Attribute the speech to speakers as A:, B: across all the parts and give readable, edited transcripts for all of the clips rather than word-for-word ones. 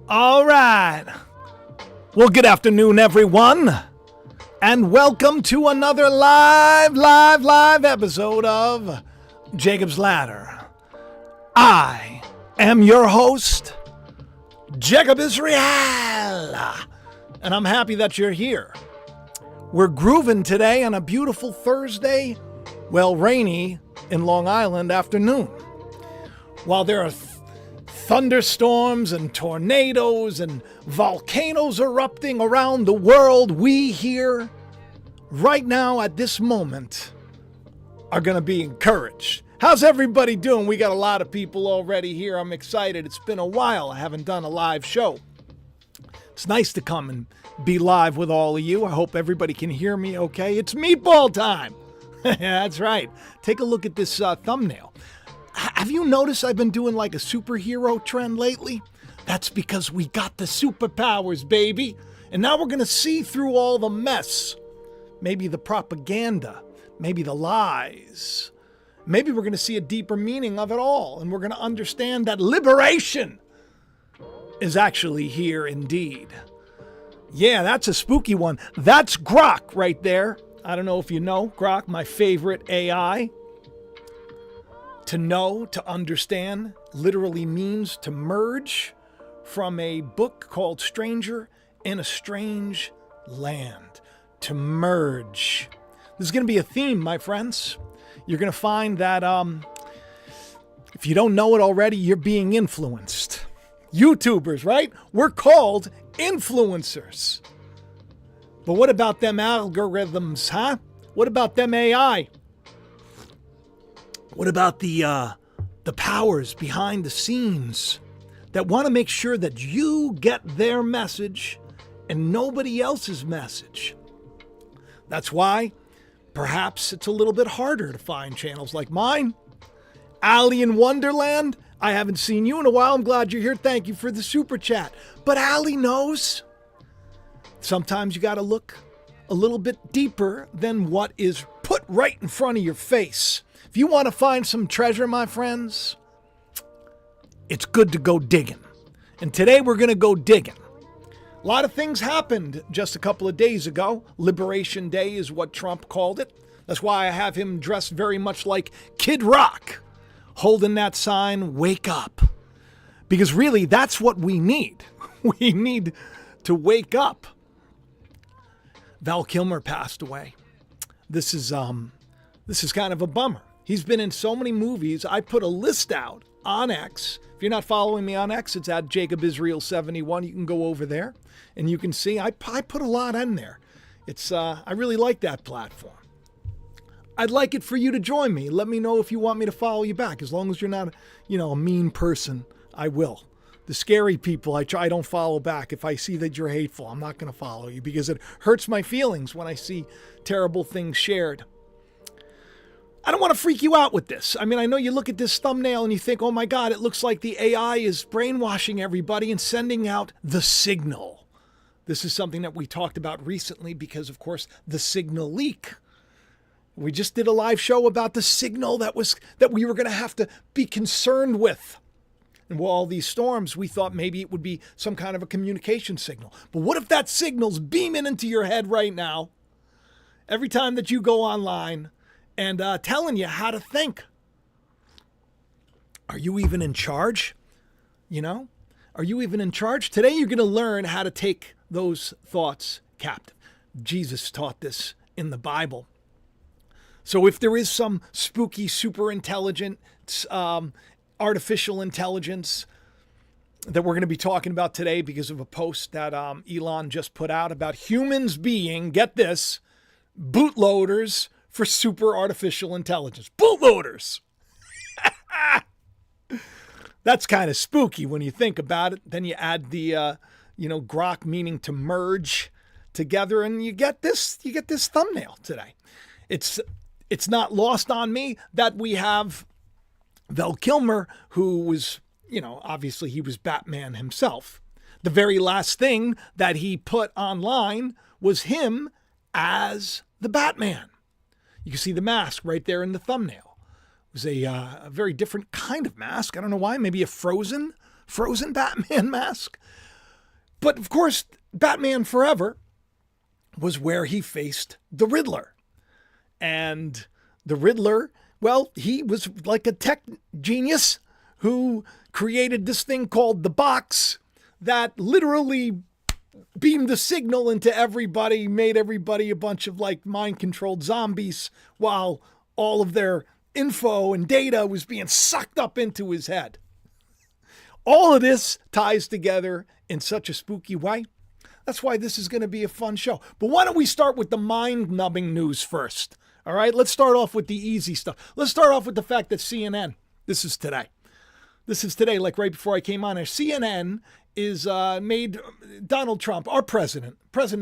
A: All right. Well, good afternoon, everyone. And welcome to another live episode of Jacob's Ladder. I am your host, Jacob Israel. And I'm happy that you're here. We're grooving today on a beautiful Thursday, rainy in Long Island afternoon. While there are thunderstorms and tornadoes and volcanoes erupting around the world, we here, right now at this moment, are going to be encouraged. How's everybody doing? We got a lot of people already here. I'm excited. It's been a while. I haven't done a live show. It's nice to come and be live with all of you. I hope everybody can hear me okay. It's Meatball time. That's right. Take a look at this thumbnail. Have you noticed I've been doing like a superhero trend lately? That's because we got the superpowers, baby. And now we're going to see through all the mess. Maybe the propaganda. Maybe the lies. Maybe we're going to see a deeper meaning of it all. And we're going to understand that liberation is actually here indeed. Yeah, that's a spooky one. That's Grok right there. I don't know if you know Grok, my favorite AI. To know, to understand, literally means to merge, from a book called Stranger in a Strange Land. To merge. This is going to be a theme, my friends. You're going to find that if you don't know it already, you're being influenced. YouTubers, right? We're called influencers. But what about them algorithms, huh? What about them AI? What about the powers behind the scenes that want to make sure that you get their message and nobody else's message? That's why perhaps it's a little bit harder to find channels like mine. Ali in Wonderland, I haven't seen you in a while. I'm glad you're here. Thank you for the super chat. But Ali knows sometimes you got to look a little bit deeper than what is put right in front of your face. If you want to find some treasure, my friends, it's good to go digging. And today we're going to go digging. A lot of things happened just a couple of days ago. Liberation Day is what Trump called it. That's why I have him dressed very much like Kid Rock, holding that sign, "Wake up." Because really, that's what we need. We need to wake up. Val Kilmer passed away. This is kind of a bummer. He's been in so many movies. I put a list out on X. If you're not following me on X, it's at Jacob Israel 71. You can go over there and you can see I put a lot in there. It's I really like that platform. I'd like it for you to join me. Let me know if you want me to follow you back. As long as you're not, a mean person, I will. The scary people, I don't follow back. If I see that you're hateful, I'm not going to follow you because it hurts my feelings when I see terrible things shared. I don't want to freak you out with this. I mean, I know you look at this thumbnail and you think, oh my God, it looks like the AI is brainwashing everybody and sending out the signal. This is something that we talked about recently because, of course, the signal leak. We just did a live show about the signal that we were going to have to be concerned with. And with all these storms, we thought maybe it would be some kind of a communication signal. But what if that signal's beaming into your head right now, every time that you go online, and telling you how to think? Are you even in charge? Are you even in charge? Today you're going to learn how to take those thoughts captive. Jesus taught this in the Bible. So if there is some spooky, super intelligent, artificial intelligence that we're going to be talking about today because of a post that Elon just put out about humans being, get this, bootloaders for super artificial intelligence. Bootloaders! That's kind of spooky when you think about it. Then you add the, grok meaning to merge together, and you get this thumbnail today. It's not lost on me that we have Val Kilmer, who was, obviously he was Batman himself. The very last thing that he put online was him as the Batman. You can see the mask right there in the thumbnail. It was a very different kind of mask. I don't know why. Maybe a frozen Batman mask. But of course, Batman Forever was where he faced the Riddler. And the Riddler, well, he was like a tech genius who created this thing called the box that literally beamed the signal into everybody, made everybody a bunch of like mind-controlled zombies while all of their info and data was being sucked up into his head. All of this ties together in such a spooky way. That's why this is going to be a fun show. But why don't we start with the mind-numbing news first? All right, let's start off with the easy stuff. Let's start off with the fact that CNN, this is today, like right before I came on here, CNN is made Donald Trump, our President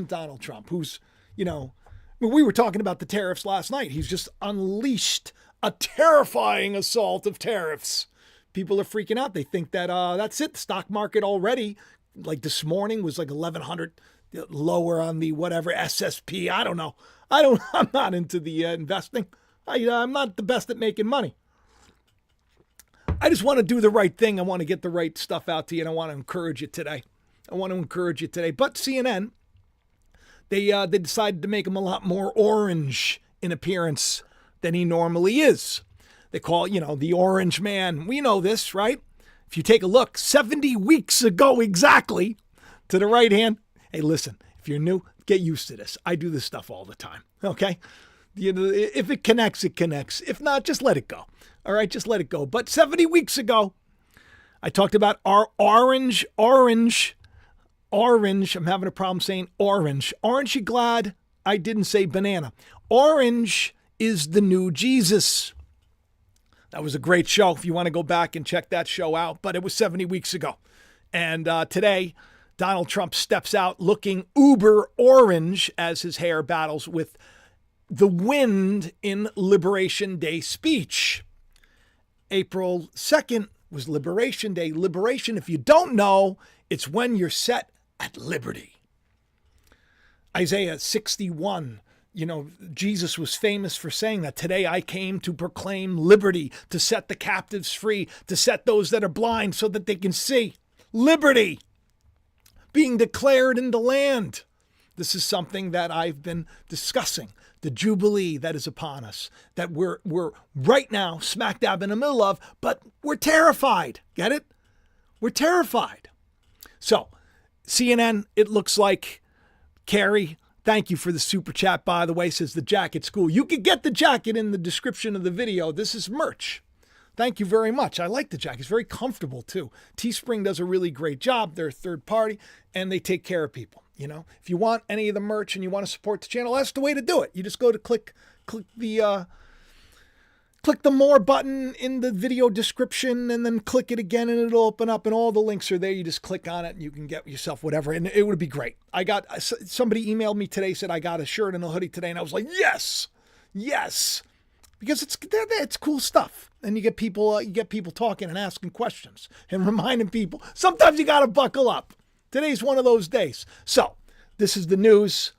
A: Donald Trump, who's, we were talking about the tariffs last night. He's just unleashed a terrifying assault of tariffs. People are freaking out. They think that that's it. The stock market already, like this morning, was like 1,100 lower on the whatever SSP. I don't know. I'm not into the investing. I'm not the best at making money. I just want to do the right thing. I want to get the right stuff out to you, and I want to encourage you today. But CNN, they decided to make him a lot more orange in appearance than he normally is. They call, the orange man. We know this, right? If you take a look, 70 weeks ago exactly, to the right hand. Hey, listen, if you're new, get used to this. I do this stuff all the time, okay? If it connects, it connects. If not, just let it go. All right, just let it go. But 70 weeks ago, I talked about our orange. I'm having a problem saying orange. Aren't you glad I didn't say banana? Orange is the new Jesus. That was a great show if you want to go back and check that show out. But it was 70 weeks ago. And today, Donald Trump steps out looking uber orange as his hair battles with the wind in Liberation Day speech. April 2nd was Liberation Day. Liberation, if you don't know, it's when you're set at liberty. Isaiah 61, Jesus was famous for saying that. Today I came to proclaim liberty, to set the captives free, to set those that are blind so that they can see. Liberty being declared in the land. This is something that I've been discussing. The Jubilee that is upon us, that we're right now smack dab in the middle of, but we're terrified. Get it? We're terrified. So, CNN, it looks like, Carrie, thank you for the super chat, by the way, says the jacket's cool. You can get the jacket in the description of the video. This is merch. Thank you very much. I like the jacket. It's very comfortable, too. Teespring does a really great job. They're a third party, and they take care of people. If you want any of the merch and you want to support the channel, that's the way to do it. You just go to click the more button in the video description and then click it again and it'll open up and all the links are there. You just click on it and you can get yourself whatever. And it would be great. Somebody emailed me today, said I got a shirt and a hoodie today. And I was like, yes, because it's cool stuff. And you get people talking and asking questions and reminding people. Sometimes you got to buckle up. Today's one of those days. So this is the news,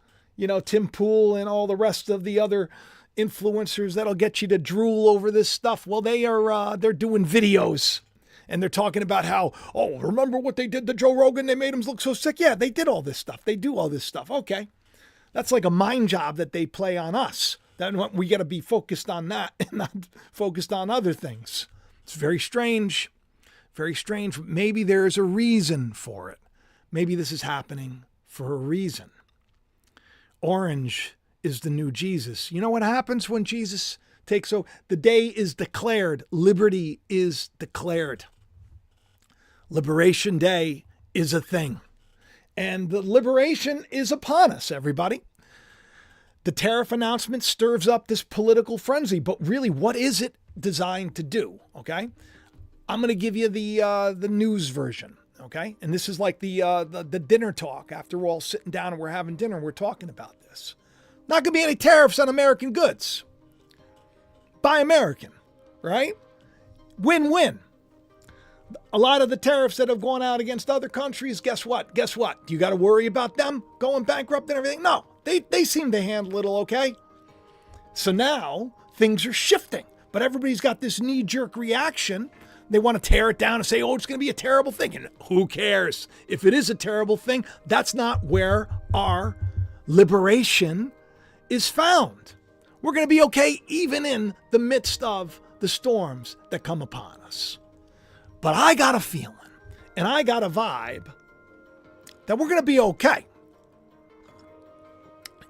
A: Tim Pool and all the rest of the other influencers that'll get you to drool over this stuff. Well, they're doing videos and they're talking about how, remember what they did to Joe Rogan? They made him look so sick. Yeah, they did all this stuff. They do all this stuff. Okay. That's like a mind job that they play on us. That we got to be focused on that and not focused on other things. It's very strange. Very strange. Maybe there's a reason for it. Maybe this is happening for a reason. Orange is the new Jesus. You know what happens when Jesus takes over? The day is declared. Liberty is declared. Liberation Day is a thing. And the liberation is upon us, everybody. The tariff announcement stirs up this political frenzy. But really, what is it designed to do? Okay? I'm going to give you the news version. Okay. And this is like the dinner talk after we're all sitting down and we're having dinner and we're talking about this. Not going to be any tariffs on American goods. Buy American, right? Win-win. A lot of the tariffs that have gone out against other countries, guess what? Do you got to worry about them going bankrupt and everything? No, they seem to handle it okay. So now things are shifting, but everybody's got this knee-jerk reaction They want to tear it down and say, oh, it's going to be a terrible thing. And who cares? If it is a terrible thing, that's not where our liberation is found. We're going to be okay even in the midst of the storms that come upon us. But I got a feeling and I got a vibe that we're going to be okay.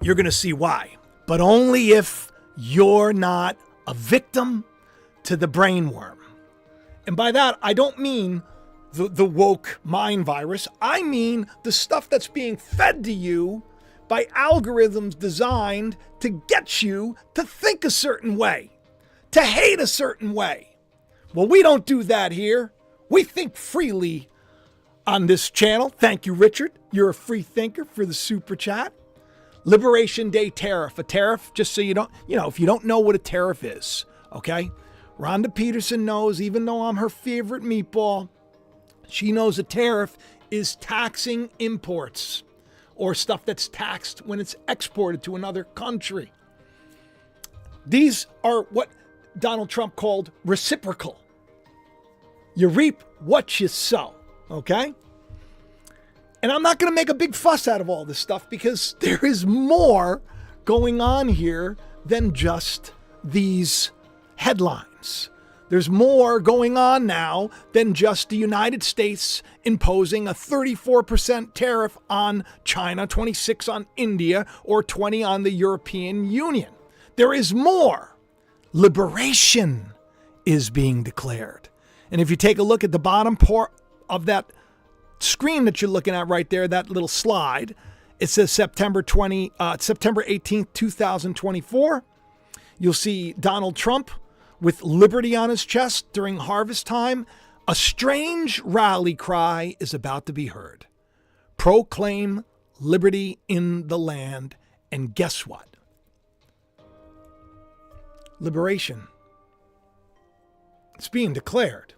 A: You're going to see why, but only if you're not a victim to the brainworm. And by that, I don't mean the woke mind virus. I mean the stuff that's being fed to you by algorithms designed to get you to think a certain way, to hate a certain way. Well, we don't do that here. We think freely on this channel. Thank you, Richard. You're a free thinker for the super chat. Liberation Day tariff. A tariff, just so you don't, if you don't know what a tariff is, okay? Rhonda Peterson knows, even though I'm her favorite meatball, she knows a tariff is taxing imports or stuff that's taxed when it's exported to another country. These are what Donald Trump called reciprocal. You reap what you sow, okay? And I'm not going to make a big fuss out of all this stuff because there is more going on here than just these headlines. There's more going on now than just the United States imposing a 34% tariff on China, 26 on India, or 20 on the European Union. There is more. Liberation is being declared. And if you take a look at the bottom part of that screen that you're looking at right there, that little slide, it says September 18th, 2024. You'll see Donald Trump with liberty on his chest during harvest time. A strange rally cry is about to be heard. Proclaim liberty in the land. And guess what? Liberation. It's being declared.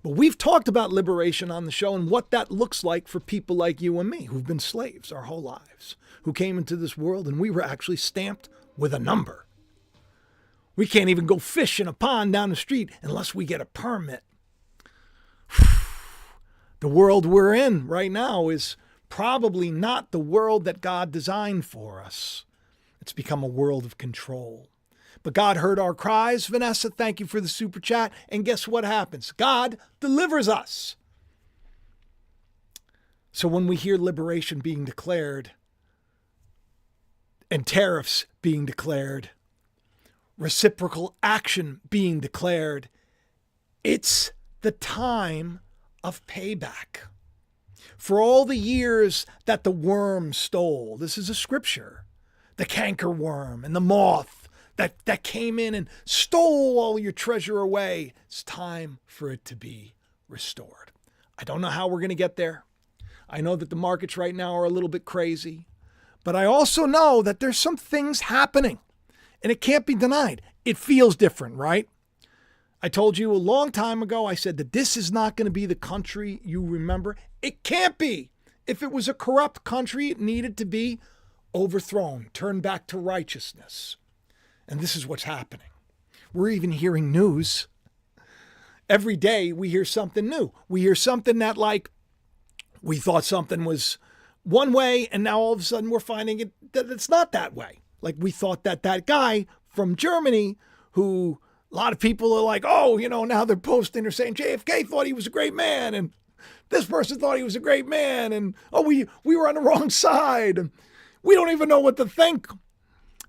A: But we've talked about liberation on the show and what that looks like for people like you and me who've been slaves our whole lives, who came into this world and we were actually stamped with a number. We can't even go fish in a pond down the street unless we get a permit. The world we're in right now is probably not the world that God designed for us. It's become a world of control. But God heard our cries. Vanessa, thank you for the super chat. And guess what happens? God delivers us. So when we hear liberation being declared and tariffs being declared, reciprocal action being declared, it's the time of payback. For all the years that the worm stole, this is a scripture, the cankerworm and the moth that came in and stole all your treasure away, it's time for it to be restored. I don't know how we're going to get there. I know that the markets right now are a little bit crazy, but I also know that there's some things happening and it can't be denied. It feels different, right? I told you a long time ago, I said that this is not going to be the country you remember. It can't be. If it was a corrupt country, it needed to be overthrown, turned back to righteousness. And this is what's happening. We're even hearing news. Every day we hear something new. We hear something that we thought something was one way and now all of a sudden we're finding that it's not that way. Like we thought that guy from Germany who a lot of people are like, oh, now they're posting, they're saying JFK thought he was a great man and this person thought he was a great man and we were on the wrong side. And we don't even know what to think.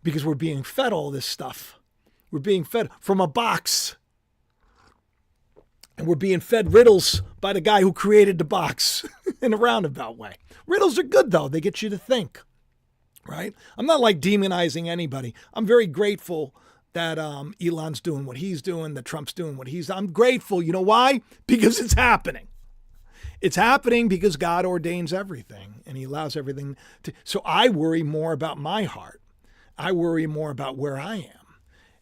A: Because we're being fed all this stuff. We're being fed from a box. And we're being fed riddles by the guy who created the box in a roundabout way. Riddles are good, though. They get you to think, right? I'm not demonizing anybody. I'm very grateful that Elon's doing what he's doing, that Trump's doing what he's doing. I'm grateful. You know why? Because it's happening. It's happening because God ordains everything and he allows everything to. So I worry more about my heart. I worry more about where I am.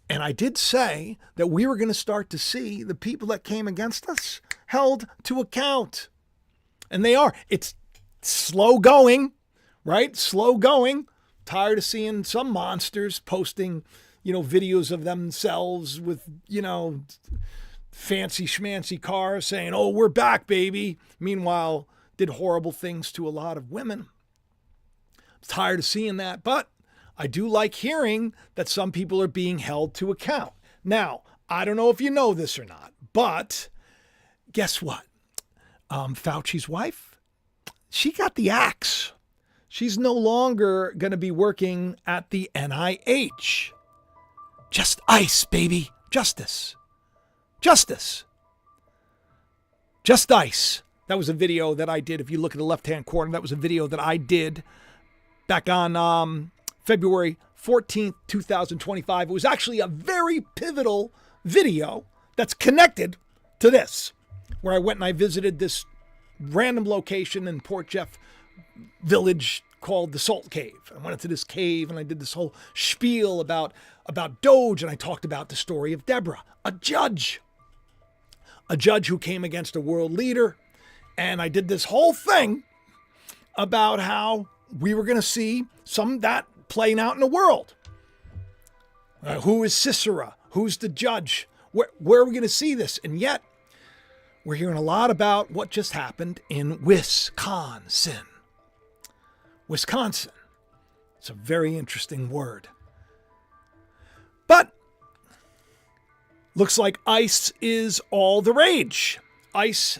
A: And I did say that we were going to start to see the people that came against us held to account. And they are. It's slow going, right? Slow going. Tired of seeing some monsters posting, videos of themselves with, fancy schmancy cars saying, oh, we're back, baby. Meanwhile, did horrible things to a lot of women. I'm tired of seeing that, but I do like hearing that some people are being held to account. Now, I don't know if you know this or not, but guess what? Fauci's wife, she got the axe. She's no longer going to be working at the NIH. Just ice, baby. Justice. Justice. Just ice. That was a video that I did. If you look at the left-hand corner, that was a video that I did back on February 14th, 2025. It was actually a very pivotal video that's connected to this, where I went and I visited this random location in Port Jeff village called the Salt Cave. I went into this cave and I did this whole spiel about Doge, and I talked about the story of Deborah, a judge who came against a world leader. And I did this whole thing about how we were going to see some of that playing out in the world. Who is Sisera? Who's the judge? Where are we going to see this? And yet, we're hearing a lot about what just happened in Wisconsin. Wisconsin. It's a very interesting word. But looks like ICE is all the rage. ICE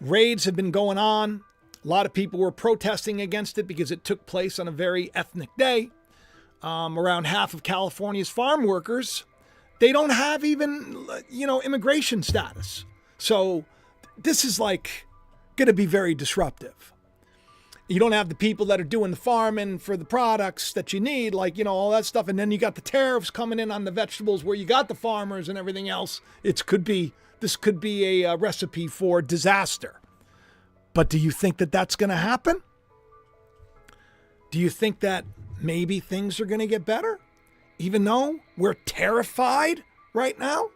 A: raids have been going on. A lot of people were protesting against it because it took place on a very ethnic day. Around half of California's farm workers, they don't have even, immigration status. So this is like going to be very disruptive. You don't have the people that are doing the farming for the products that you need, all that stuff. And then you got the tariffs coming in on the vegetables where you got the farmers and everything else. This could be a recipe for disaster. But do you think that that's going to happen? Do you think that maybe things are going to get better, even though we're terrified right now?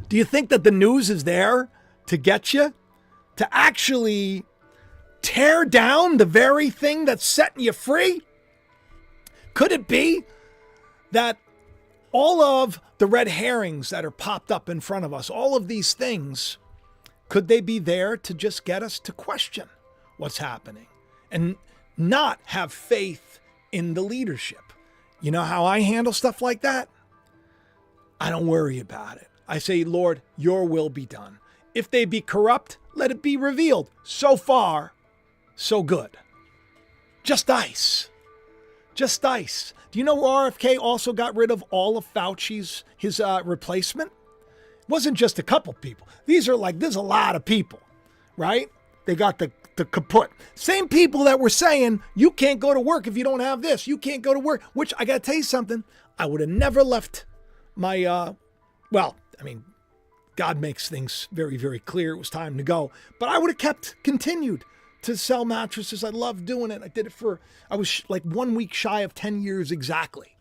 A: Do you think that the news is there to get you to actually tear down the very thing that's setting you free? Could it be that all of the red herrings that are popped up in front of us, all of these things, could they be there to just get us to question what's happening and not have faith in the leadership? You know how I handle stuff like that? I don't worry about it. I say, Lord, your will be done. If they be corrupt, let it be revealed. So far, so good. Just ice. Just ice. Do you know RFK also got rid of all of Fauci's replacement? It wasn't just a couple people. There's a lot of people, right? They got the kaput. Same people that were saying, you can't go to work if you don't have this. You can't go to work, which I got to tell you something. I would have never left my, God makes things very, very clear. It was time to go. But I would have continued to sell mattresses. I loved doing it. I was like 1 week shy of 10 years exactly.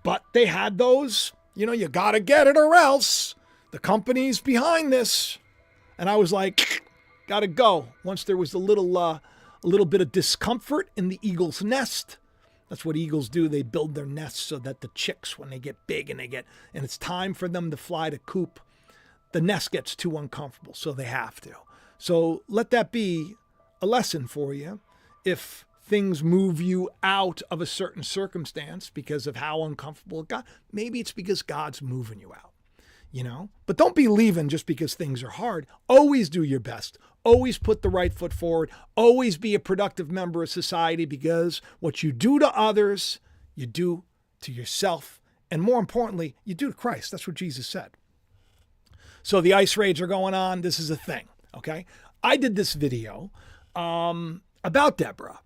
A: But they had those, you got to get it or else. The company's behind this. And I was like, got to go. Once there was a little bit of discomfort in the eagle's nest. That's what eagles do. They build their nests so that the chicks, when they get big and it's time for them to fly to coop, the nest gets too uncomfortable, so they have to. So let that be a lesson for you. If things move you out of a certain circumstance because of how uncomfortable it got, maybe it's because God's moving you out, But don't be leaving just because things are hard. Always do your best. Always put the right foot forward. Always be a productive member of society, because what you do to others, you do to yourself. And more importantly, you do to Christ. That's what Jesus said. So the ice raids are going on. This is a thing, okay? I did this video about Deborah.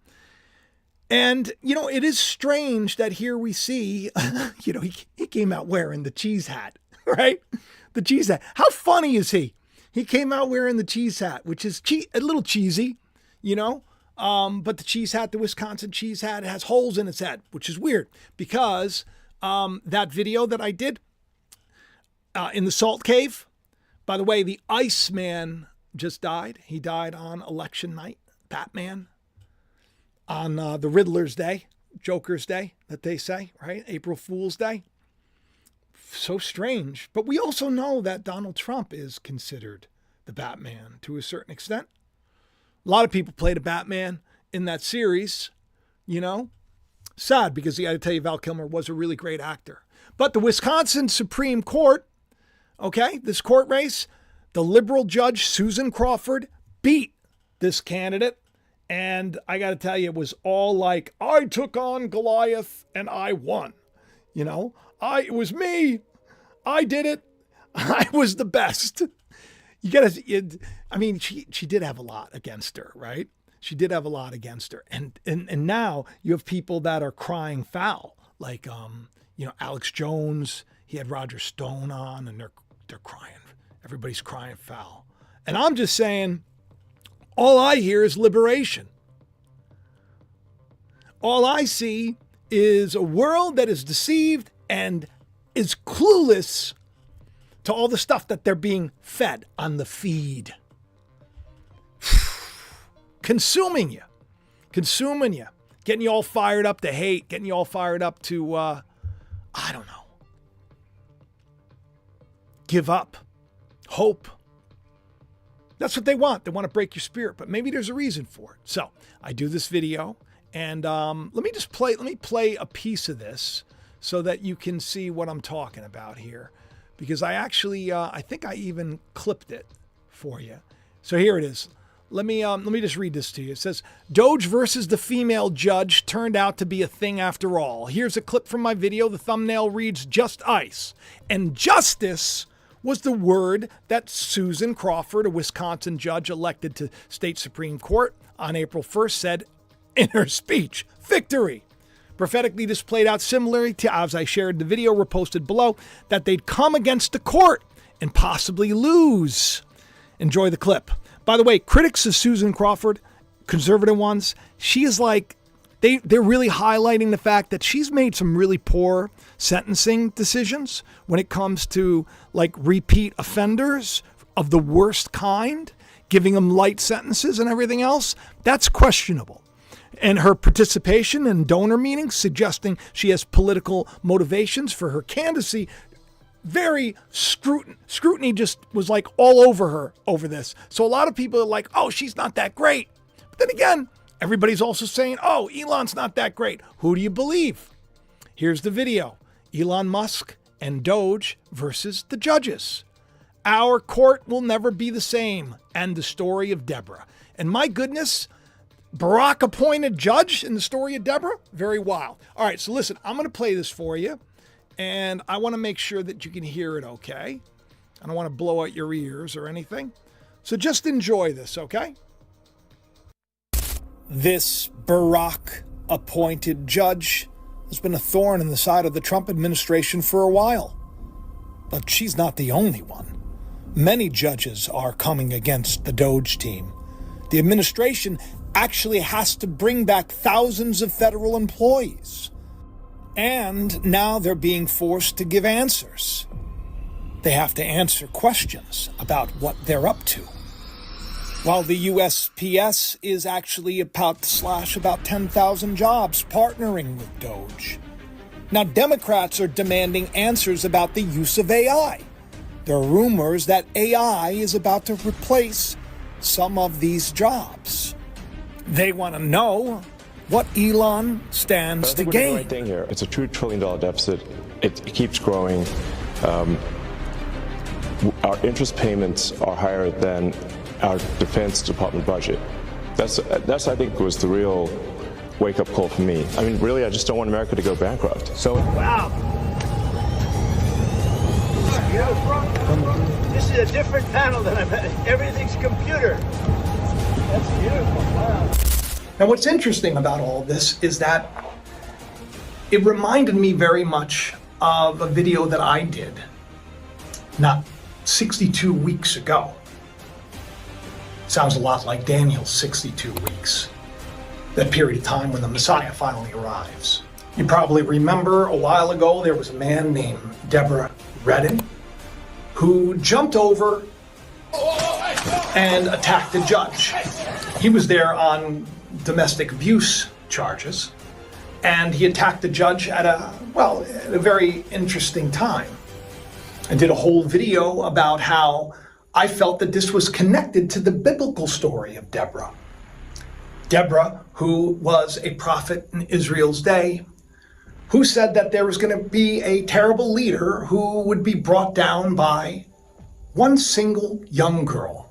A: And, it is strange that here we see, he came out wearing the cheese hat, right? The cheese hat. How funny is he? He came out wearing the cheese hat, which is a little cheesy, but the cheese hat, the Wisconsin cheese hat, it has holes in its head, which is weird because that video that I did in the Salt Cave, by the way, the Iceman just died. He died on election night, Batman, on the Riddler's Day, Joker's Day, that they say, right? April Fool's Day. so strange. But we also know that Donald Trump is considered the Batman to a certain extent. A lot of people played a Batman in that series, you know. Sad, because I got to tell you, Val Kilmer was a really great actor. But the Wisconsin Supreme Court, okay, this court race, the liberal judge Susan Crawford beat this candidate. And I got to tell you, it was all like, I took on Goliath and I won. You know, it was me. I did it. I was the best. You got to, I mean, she did have a lot against her, right? She did have a lot against her. And now you have people that are crying foul, like, you know, Alex Jones. He had Roger Stone on, and they're crying. Everybody's crying foul. And I'm just saying, all I hear is liberation. All I see is a world that is deceived and is clueless to all the stuff that they're being fed on the feed. Consuming you, getting you all fired up to hate, getting you all fired up to, I don't know, give up, hope. That's what they want. They want to break your spirit, but maybe there's a reason for it. So I do this video, and let me play a piece of this so that you can see what I'm talking about here, because I actually, I think I even clipped it for you. So here it is. Let me just read this to you. It says, Doge versus the female judge turned out to be a thing after all. Here's a clip from my video. The thumbnail reads, just ice. And justice was the word that Susan Crawford, a Wisconsin judge elected to state Supreme Court on April 1st, said in her speech. Victory. Prophetically, this played out similarly to, as I shared the video reposted below, that they'd come against the court and possibly lose. Enjoy the clip. By the way, critics of Susan Crawford, conservative ones, she is like, they're really highlighting the fact that she's made some really poor sentencing decisions when it comes to like repeat offenders of the worst kind, giving them light sentences and everything else. That's questionable. And her participation in donor meetings, suggesting she has political motivations for her candidacy, very scrutiny just was like all over her over this. So a lot of people are like, oh, she's not that great. But then again, everybody's also saying, oh, Elon's not that great. Who do you believe? Here's the video. Elon Musk and Doge versus the judges. Our court will never be the same. And the story of Deborah. And my goodness, Barack appointed judge in the story of Deborah? Very wild. All right, so listen, I'm going to play this for you. And I want to make sure that you can hear it okay. I don't want to blow out your ears or anything. So just enjoy this, okay? This Barack-appointed judge has been a thorn in the side of the Trump administration for a while. But she's not the only one. Many judges are coming against the Doge team. The administration actually has to bring back thousands of federal employees. And now they're being forced to give answers. They have to answer questions about what they're up to. While the USPS is actually about to slash about 10,000 jobs partnering with Doge. Now, Democrats are demanding answers about the use of AI. There are rumors that AI is about to replace some of these jobs. They want to know what Elon stands to gain.
B: We're doing the right thing here. It's a $2 trillion deficit. It keeps growing. Our interest payments are higher than our Defense Department budget. That's I think was the real wake-up call for me. I mean, really, I just don't want America to go bankrupt. So
C: wow. This is a different panel than I've had. Everything's computer. That's beautiful. Wow.
A: Now, what's interesting about all of this is that it reminded me very much of a video that I did not 62 weeks ago. Sounds a lot like Daniel's 62 weeks, that period of time when the Messiah finally arrives. You probably remember a while ago there was a man named Deborah Redden who jumped over and attacked the judge. He was there on domestic abuse charges, and he attacked the judge at a very interesting time. I did a whole video about how I felt that this was connected to the biblical story of Deborah. Deborah, who was a prophet in Israel's day, who said that there was going to be a terrible leader who would be brought down by one single young girl.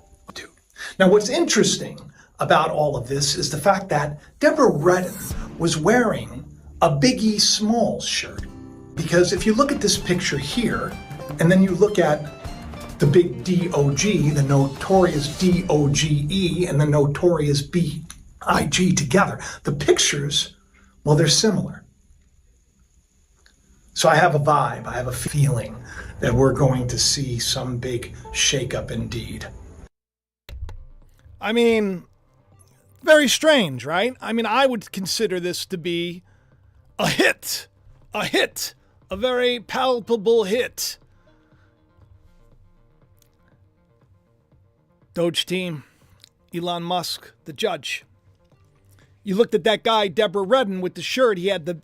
A: Now, what's interesting about all of this is the fact that Deborah Redden was wearing a Biggie Smalls shirt. Because if you look at this picture here, and then you look at the big D-O-G, the notorious D-O-G-E, and the notorious B-I-G together, the pictures, well, they're similar. So I have a vibe, I have a feeling that we're going to see some big shakeup indeed. I mean, very strange, right? I mean, I would consider this to be a hit, a very palpable hit. Doge team, Elon Musk, the judge. You looked at that guy, Deborah Redden, with the shirt. He had the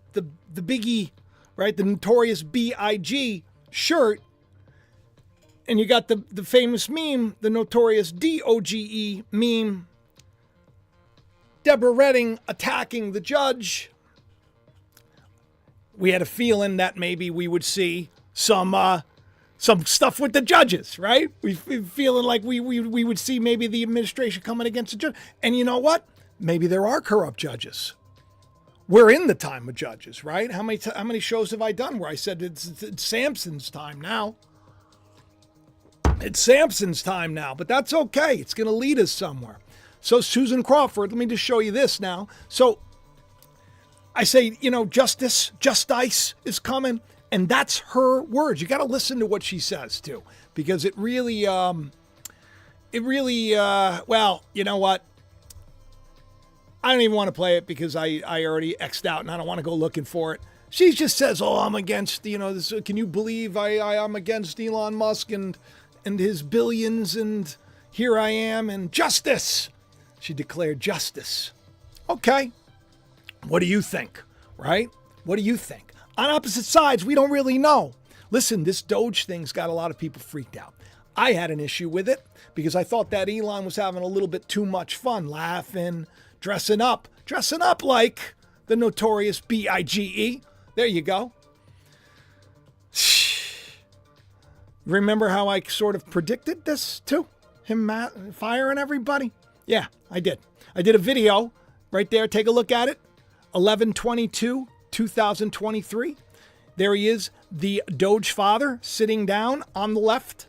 A: Biggie, right? The notorious B-I-G shirt. And you got the famous meme, the notorious D-O-G-E meme. Deborah Redden attacking the judge. We had a feeling that maybe we would see some stuff with the judges, right? We feeling like we would see maybe the administration coming against the judge. And you know what? Maybe there are corrupt judges. We're in the time of judges, right? How many shows have I done where I said it's Samson's time now? It's Samson's time now, but that's okay. It's going to lead us somewhere. So Susan Crawford, let me just show you this now. So I say, justice is coming. And that's her words. You got to listen to what she says too, because it really, well, you know what? I don't even want to play it because I already X'd out and I don't want to go looking for it. She just says, oh, I'm against, this, can you believe I'm against Elon Musk and his billions, and here I am, and justice. She declared justice. Okay. What do you think, right? What do you think? On opposite sides, we don't really know. Listen, this Doge thing's got a lot of people freaked out. I had an issue with it because I thought that Elon was having a little bit too much fun, laughing, dressing up like the notorious B-I-G-E. There you go. Remember how I sort of predicted this too? Him firing everybody? Yeah, I did. I did a video right there. Take a look at it. 11/22/2023. There he is, the Doge father, sitting down on the left.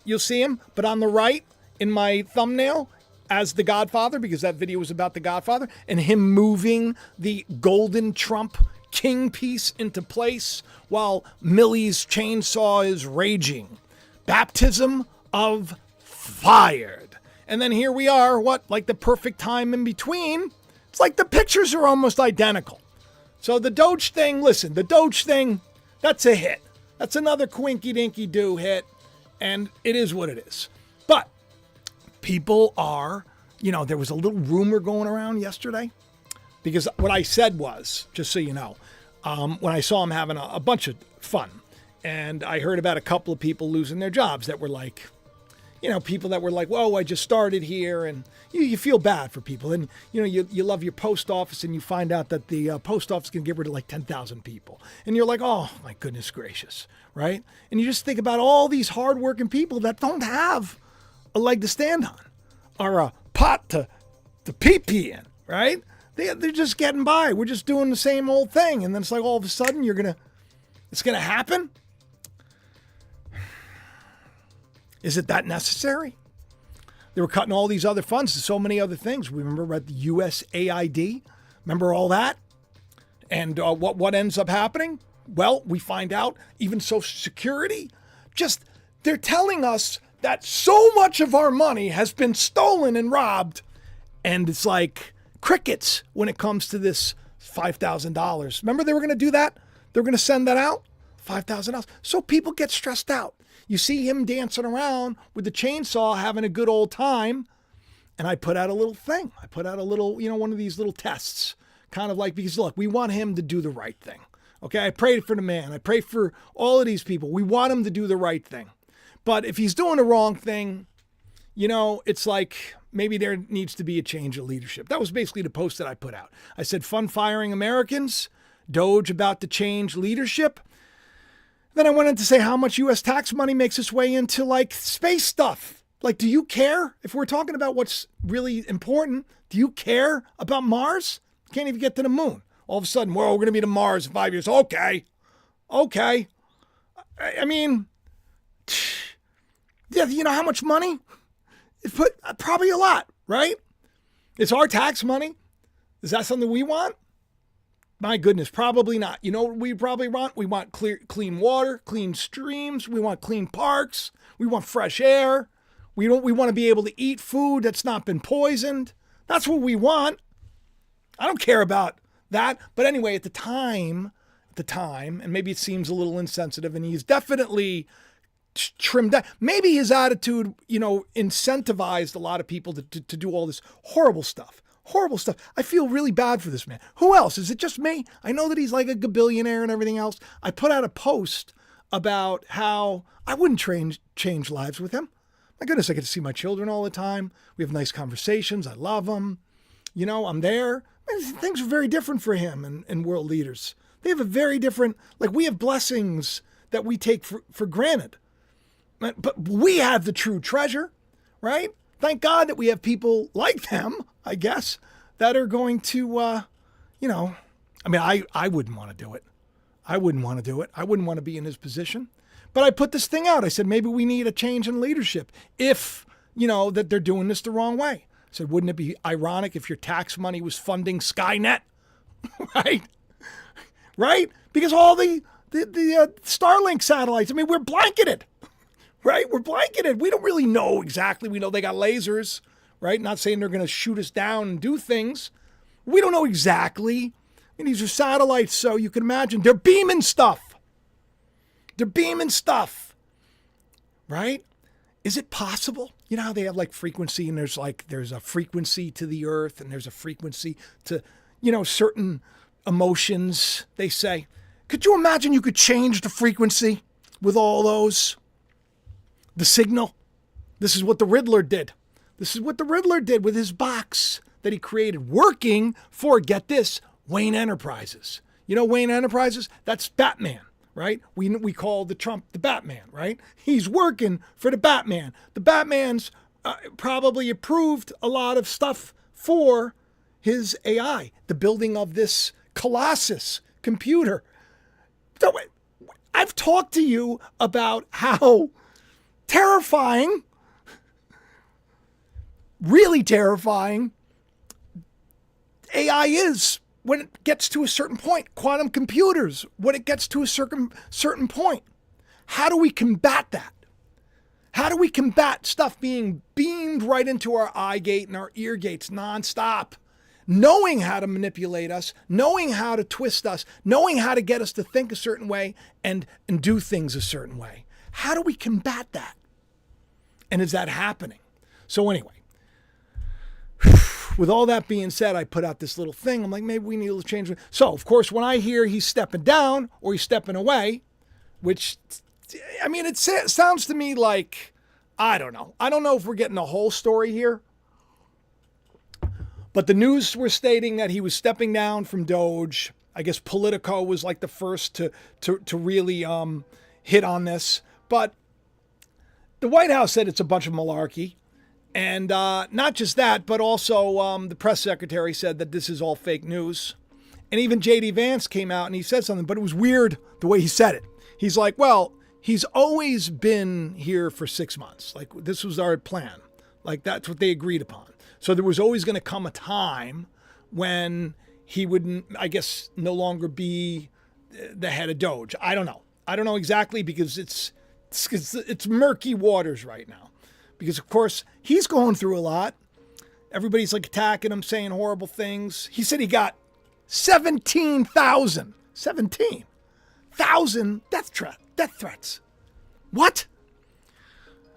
A: You'll see him, but on the right in my thumbnail as the Godfather, because that video was about the Godfather, and him moving the golden Trump king piece into place while Millie's chainsaw is raging. Baptism of fired. And then here we are, like the perfect time in between. It's like the pictures are almost identical. So the Doge thing, listen, that's a hit. That's another quinky-dinky-doo hit, and it is what it is. But people are, there was a little rumor going around yesterday, because what I said was, just so you know, when I saw him having a bunch of fun, and I heard about a couple of people losing their jobs that were like, people that were like, whoa, I just started here, and you feel bad for people. And, you love your post office, and you find out that the post office can get rid of like 10,000 people. And you're like, oh, my goodness gracious, right? And you just think about all these hardworking people that don't have a leg to stand on or a pot to pee in, right? They're just getting by. We're just doing the same old thing. And then it's like all of a sudden it's going to happen. Is it that necessary? They were cutting all these other funds to so many other things. We remember at the USAID. Remember all that? And what ends up happening? Well, we find out even Social Security, they're telling us that so much of our money has been stolen and robbed. And it's like crickets when it comes to this $5,000. Remember they were going to do that? They were going to send that out? $5,000. So people get stressed out. You see him dancing around with the chainsaw, having a good old time. And I put out a little thing. I put out a little, one of these little tests. Kind of like, because look, we want him to do the right thing. Okay, I pray for the man. I pray for all of these people. We want him to do the right thing. But if he's doing the wrong thing, you know, it's like maybe there needs to be a change of leadership. That was basically the post that I put out. I said, fun firing Americans, Doge about to change leadership. Then I went on to say how much U.S. tax money makes its way into like space stuff. Like, do you care? If we're talking about what's really important, do you care about Mars? Can't even get to the moon. All of a sudden, well, we're going to be to Mars in 5 years. Okay. I mean, yeah, you know how much money? It's probably a lot, right? It's our tax money. Is that something we want? My goodness, probably not. You know what we probably want? We want clean water, clean streams. We want clean parks. We want fresh air. We want to be able to eat food that's not been poisoned. That's what we want. I don't care about that. But anyway, at the time, and maybe it seems a little insensitive, and he's definitely trimmed down. Maybe his attitude, you know, incentivized a lot of people to do all this horrible stuff. I feel really bad for this man. Who else? Is it just me? I know that he's like a gabillionaire and everything else. I put out a post about how I wouldn't change lives with him. My goodness, I get to see my children all the time. We have nice conversations. I love them. You know, I'm there. Things are very different for him and world leaders. They have a very different, like we have blessings that we take for granted. But we have the true treasure, right? Thank God that we have people like them, I guess, that are going to, you know, I mean, I wouldn't want to do it. I wouldn't want to be in his position. But I put this thing out. I said, maybe we need a change in leadership if, you know, that they're doing this the wrong way. I said, wouldn't it be ironic if your tax money was funding Skynet? Right? Right? Because all the Starlink satellites, I mean, we're blanketed. Right? We're blanketed. We don't really know exactly. We know they got lasers, right? Not saying they're going to shoot us down and do things. We don't know exactly. And these are satellites, so you can imagine they're beaming stuff. Right? Is it possible? You know how they have like frequency and there's a frequency to the earth and there's a frequency to, you know, certain emotions, they say. Could you imagine you could change the frequency with all those? The signal. This is what the Riddler did. This is what the Riddler did with his box that he created, working for, get this, Wayne Enterprises. You know Wayne Enterprises? That's Batman, right? We call the Trump the Batman, right? He's working for the Batman. The Batman's probably approved a lot of stuff for his AI, the building of this Colossus computer. So I've talked to you about how terrifying, really terrifying AI is when it gets to a certain point. Quantum computers, when it gets to a certain point. How do we combat that? How do we combat stuff being beamed right into our eye gate and our ear gates nonstop? Knowing how to manipulate us, knowing how to twist us, knowing how to get us to think a certain way and do things a certain way. How do we combat that? And is that happening? So anyway, with all that being said, I put out this little thing. I'm like, maybe we need to change. So, of course, when I hear he's stepping down or he's stepping away, which, I mean, it sounds to me like, I don't know. I don't know if we're getting the whole story here. But the news were stating that he was stepping down from Doge. I guess Politico was like the first to really hit on this. But the White House said it's a bunch of malarkey. And not just that, but also the press secretary said that this is all fake news. And even J.D. Vance came out and he said something, but it was weird the way he said it. He's like, well, he's always been here for 6 months. Like, this was our plan. Like, that's what they agreed upon. So there was always going to come a time when he would, I guess, no longer be the head of Doge. I don't know. I don't know exactly because it's murky waters right now. Because, of course, he's going through a lot. Everybody's like attacking him, saying horrible things. He said he got 17,000 death threats. What?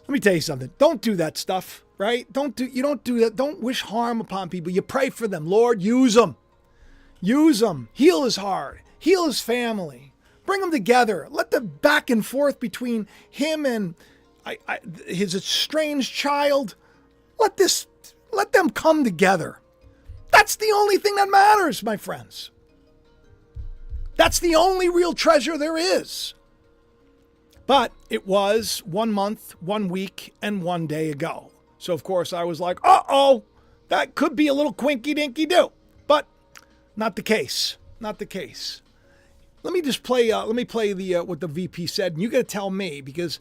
A: Let me tell you something. Don't do that stuff, right? You don't do that. Don't wish harm upon people. You pray for them. Lord, use them. Use them. Heal his heart. Heal his family. Bring them together. Let the back and forth between him and his estranged child, let them come together. That's the only thing that matters, my friends. That's the only real treasure there is. But it was 1 month, 1 week, and 1 day ago. So, of course, I was like, uh-oh, that could be a little quinky-dinky-do. But not the case. Not the case. Let me just play, what the VP said. And you got to tell me, because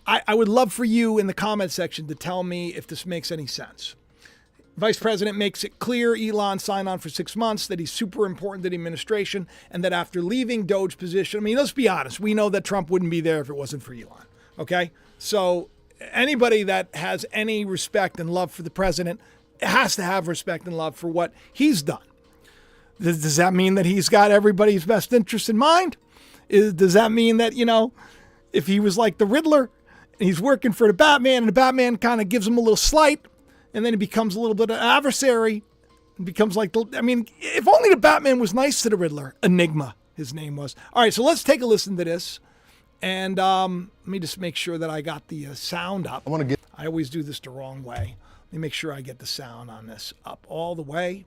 A: I would love for you in the comment section to tell me if this makes any sense. Vice President makes it clear Elon signed on for 6 months, that he's super important to the administration, and that after leaving Doge position, I mean, let's be honest, we know that Trump wouldn't be there if it wasn't for Elon, okay? So anybody that has any respect and love for the president has to have respect and love for what he's done. Does that mean that he's got everybody's best interest in mind? Does that mean that, if he was like the Riddler, and he's working for the Batman, and the Batman kind of gives him a little slight, and then he becomes a little bit of an adversary, and becomes like, if only the Batman was nice to the Riddler. Enigma, his name was. All right, so let's take a listen to this, and let me just make sure that I got the sound up. I always do this the wrong way. Let me make sure I get the sound on this up all the way.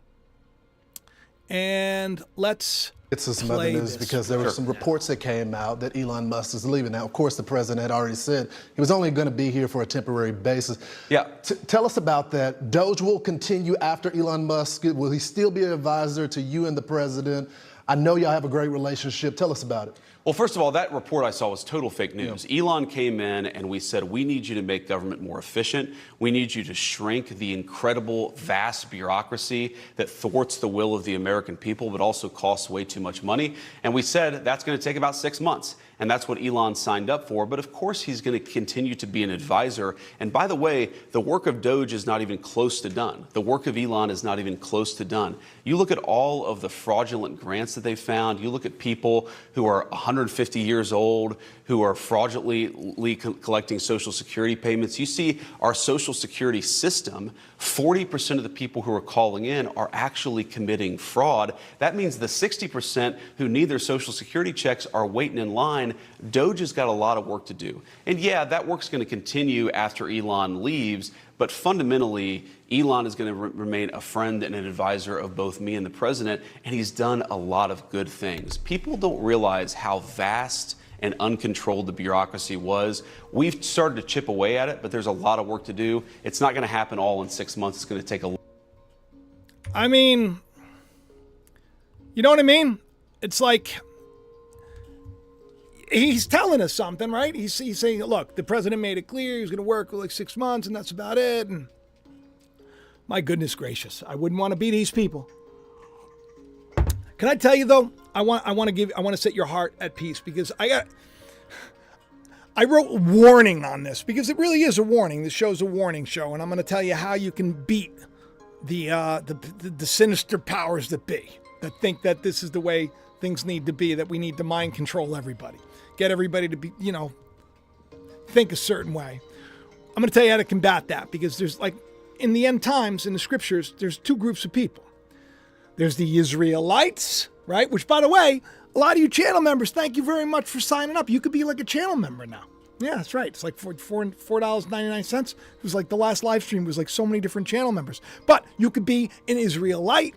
A: And let's
D: some other news because there were some reports that came out that Elon Musk is leaving. Now, of course, the president had already said he was only going to be here for a temporary basis.
E: Yeah.
D: Tell us about that. Doge will continue after Elon Musk. Will he still be an advisor to you and the president? I know y'all have a great relationship. Tell us about it.
E: Well, first of all, that report I saw was total fake news. Yeah. Elon came in and we said, we need you to make government more efficient. We need you to shrink the incredible, vast bureaucracy that thwarts the will of the American people, but also costs way too much money. And we said that's going to take about 6 months. And that's what Elon signed up for. But of course, he's going to continue to be an advisor. And by the way, the work of Doge is not even close to done. The work of Elon is not even close to done. You look at all of the fraudulent grants that they found. You look at people who are 150 years old, who are fraudulently collecting Social Security payments. You see our Social Security system, 40% of the people who are calling in are actually committing fraud. That means the 60% who need their Social Security checks are waiting in line. Doge has got a lot of work to do. And yeah, that work's going to continue after Elon leaves, but fundamentally, Elon is going to remain a friend and an advisor of both me and the president, and he's done a lot of good things. People don't realize how vast and uncontrolled the bureaucracy was. We've started to chip away at it, but there's a lot of work to do. It's not going to happen all in 6 months. It's going to take a...
A: I mean, you know what I mean? It's like, he's telling us something, right? He's saying, look, the president made it clear he was going to work for like 6 months, and that's about it. And my goodness gracious, I wouldn't want to be these people. Can I tell you though? I want to set your heart at peace, because I wrote a warning on this, because it really is a warning. This show's a warning show, and I'm going to tell you how you can beat the sinister powers that be, that think that this is the way things need to be, that we need to mind control everybody, get everybody to be, think a certain way. I'm going to tell you how to combat that, because there's in the end times, in the scriptures, there's two groups of people. There's the Israelites, right? Which, by the way, a lot of you channel members, thank you very much for signing up. You could be like a channel member now. Yeah, that's right. It's like $4.99. It was like the last live stream was like so many different channel members. But you could be an Israelite,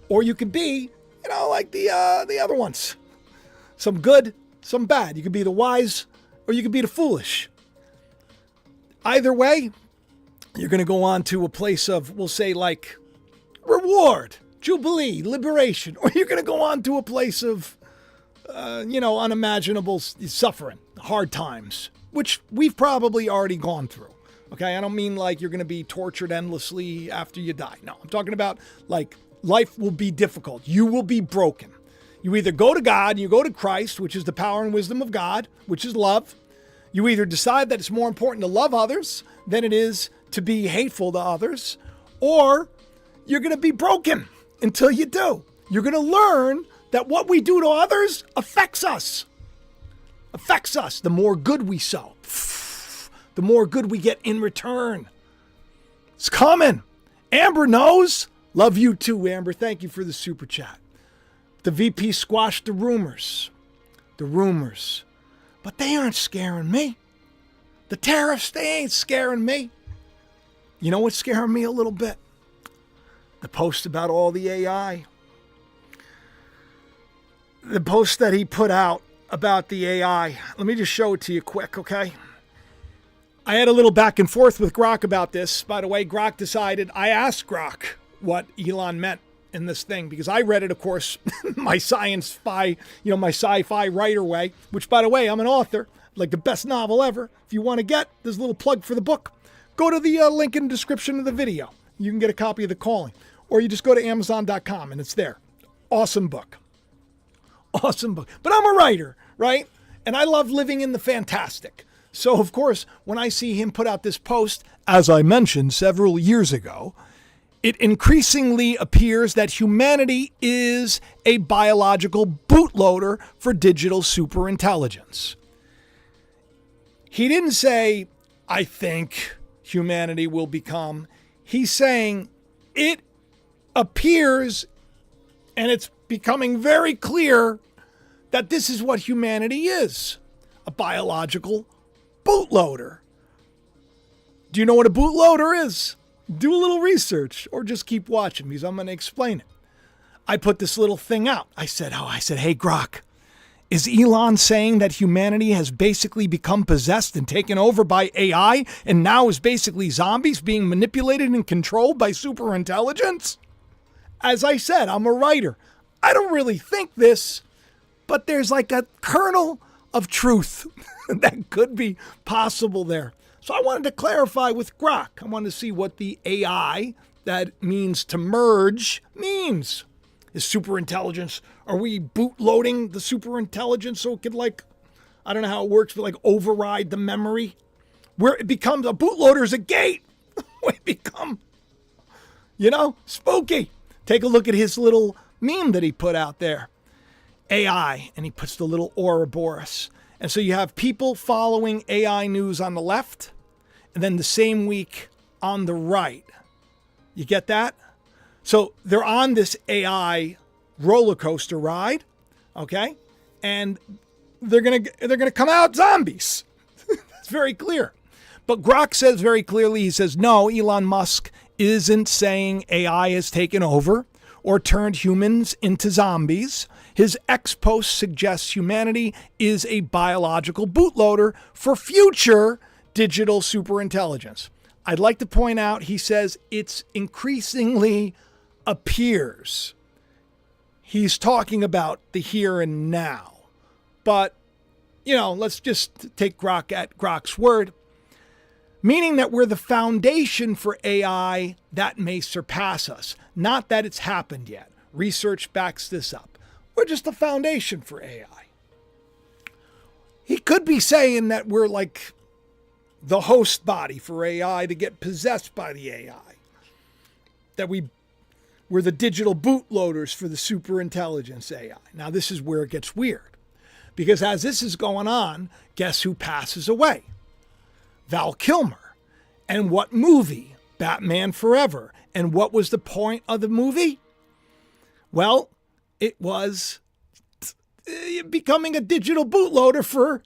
A: or you could be, like the other ones. Some good, some bad. You could be the wise, or you could be the foolish. Either way, you're going to go on to a place of, we'll say, like reward, jubilee, liberation, or you're going to go on to a place of, unimaginable suffering, hard times, which we've probably already gone through. Okay, I don't mean like you're going to be tortured endlessly after you die. No, I'm talking about like life will be difficult. You will be broken. You either go to God, you go to Christ, which is the power and wisdom of God, which is love. You either decide that it's more important to love others than it is to be hateful to others, or you're going to be broken until you do. You're going to learn that what we do to others affects us. Affects us. The more good we sow, the more good we get in return. It's coming. Amber knows. Love you too, Amber. Thank you for the super chat. The VP squashed the rumors. The rumors. But they aren't scaring me. The tariffs, they ain't scaring me. You know what's scaring me a little bit? The post about all the AI. The post that he put out about the AI. Let me just show it to you quick, okay? I had a little back and forth with Grok about this. By the way, Grok decided, I asked Grok what Elon meant in this thing, because I read it, of course, my sci-fi writer way, which, by the way, I'm an author, like the best novel ever. If you want to get, there's a little plug for the book. Go to the link in the description of the video. You can get a copy of The Calling. Or you just go to Amazon.com and it's there. Awesome book. Awesome book. But I'm a writer, right? And I love living in the fantastic. So, of course, when I see him put out this post, as I mentioned several years ago, it increasingly appears that humanity is a biological bootloader for digital superintelligence. He didn't say, I think humanity will become. He's saying it appears, and it's becoming very clear, that this is what humanity is, a biological bootloader. Do you know what a bootloader is? Do a little research or just keep watching, because I'm going to explain it. I put this little thing out. I said, hey, Grok, is Elon saying that humanity has basically become possessed and taken over by AI and now is basically zombies being manipulated and controlled by superintelligence? As I said, I'm a writer. I don't really think this, but there's like a kernel of truth that could be possible there. So I wanted to clarify with Grok. I wanted to see what the AI, that means to merge, means. Is superintelligence, are we bootloading the superintelligence so it could, like, I don't know how it works, but like override the memory? Where it becomes, a bootloader is a gate. We become, spooky. Take a look at his little meme that he put out there. AI, and he puts the little Ouroboros. And so you have people following AI news on the left, and then the same week on the right. You get that? So they're on this AI roller coaster ride, okay? And they're gonna come out zombies. It's very clear. But Grok says very clearly, he says, no, Elon Musk isn't saying AI has taken over or turned humans into zombies. His X post suggests humanity is a biological bootloader for future digital superintelligence. I'd like to point out, he says it's increasingly appears. He's talking about the here and now. But, let's just take Grok at Grok's word. Meaning that we're the foundation for AI that may surpass us. Not that it's happened yet. Research backs this up. We're just the foundation for AI. He could be saying that we're like the host body for AI to get possessed by the AI. That we're the digital bootloaders for the superintelligence AI. Now, this is where it gets weird. Because as this is going on, guess who passes away? Val Kilmer. And what movie? Batman Forever. And what was the point of the movie? Well, it was becoming a digital bootloader for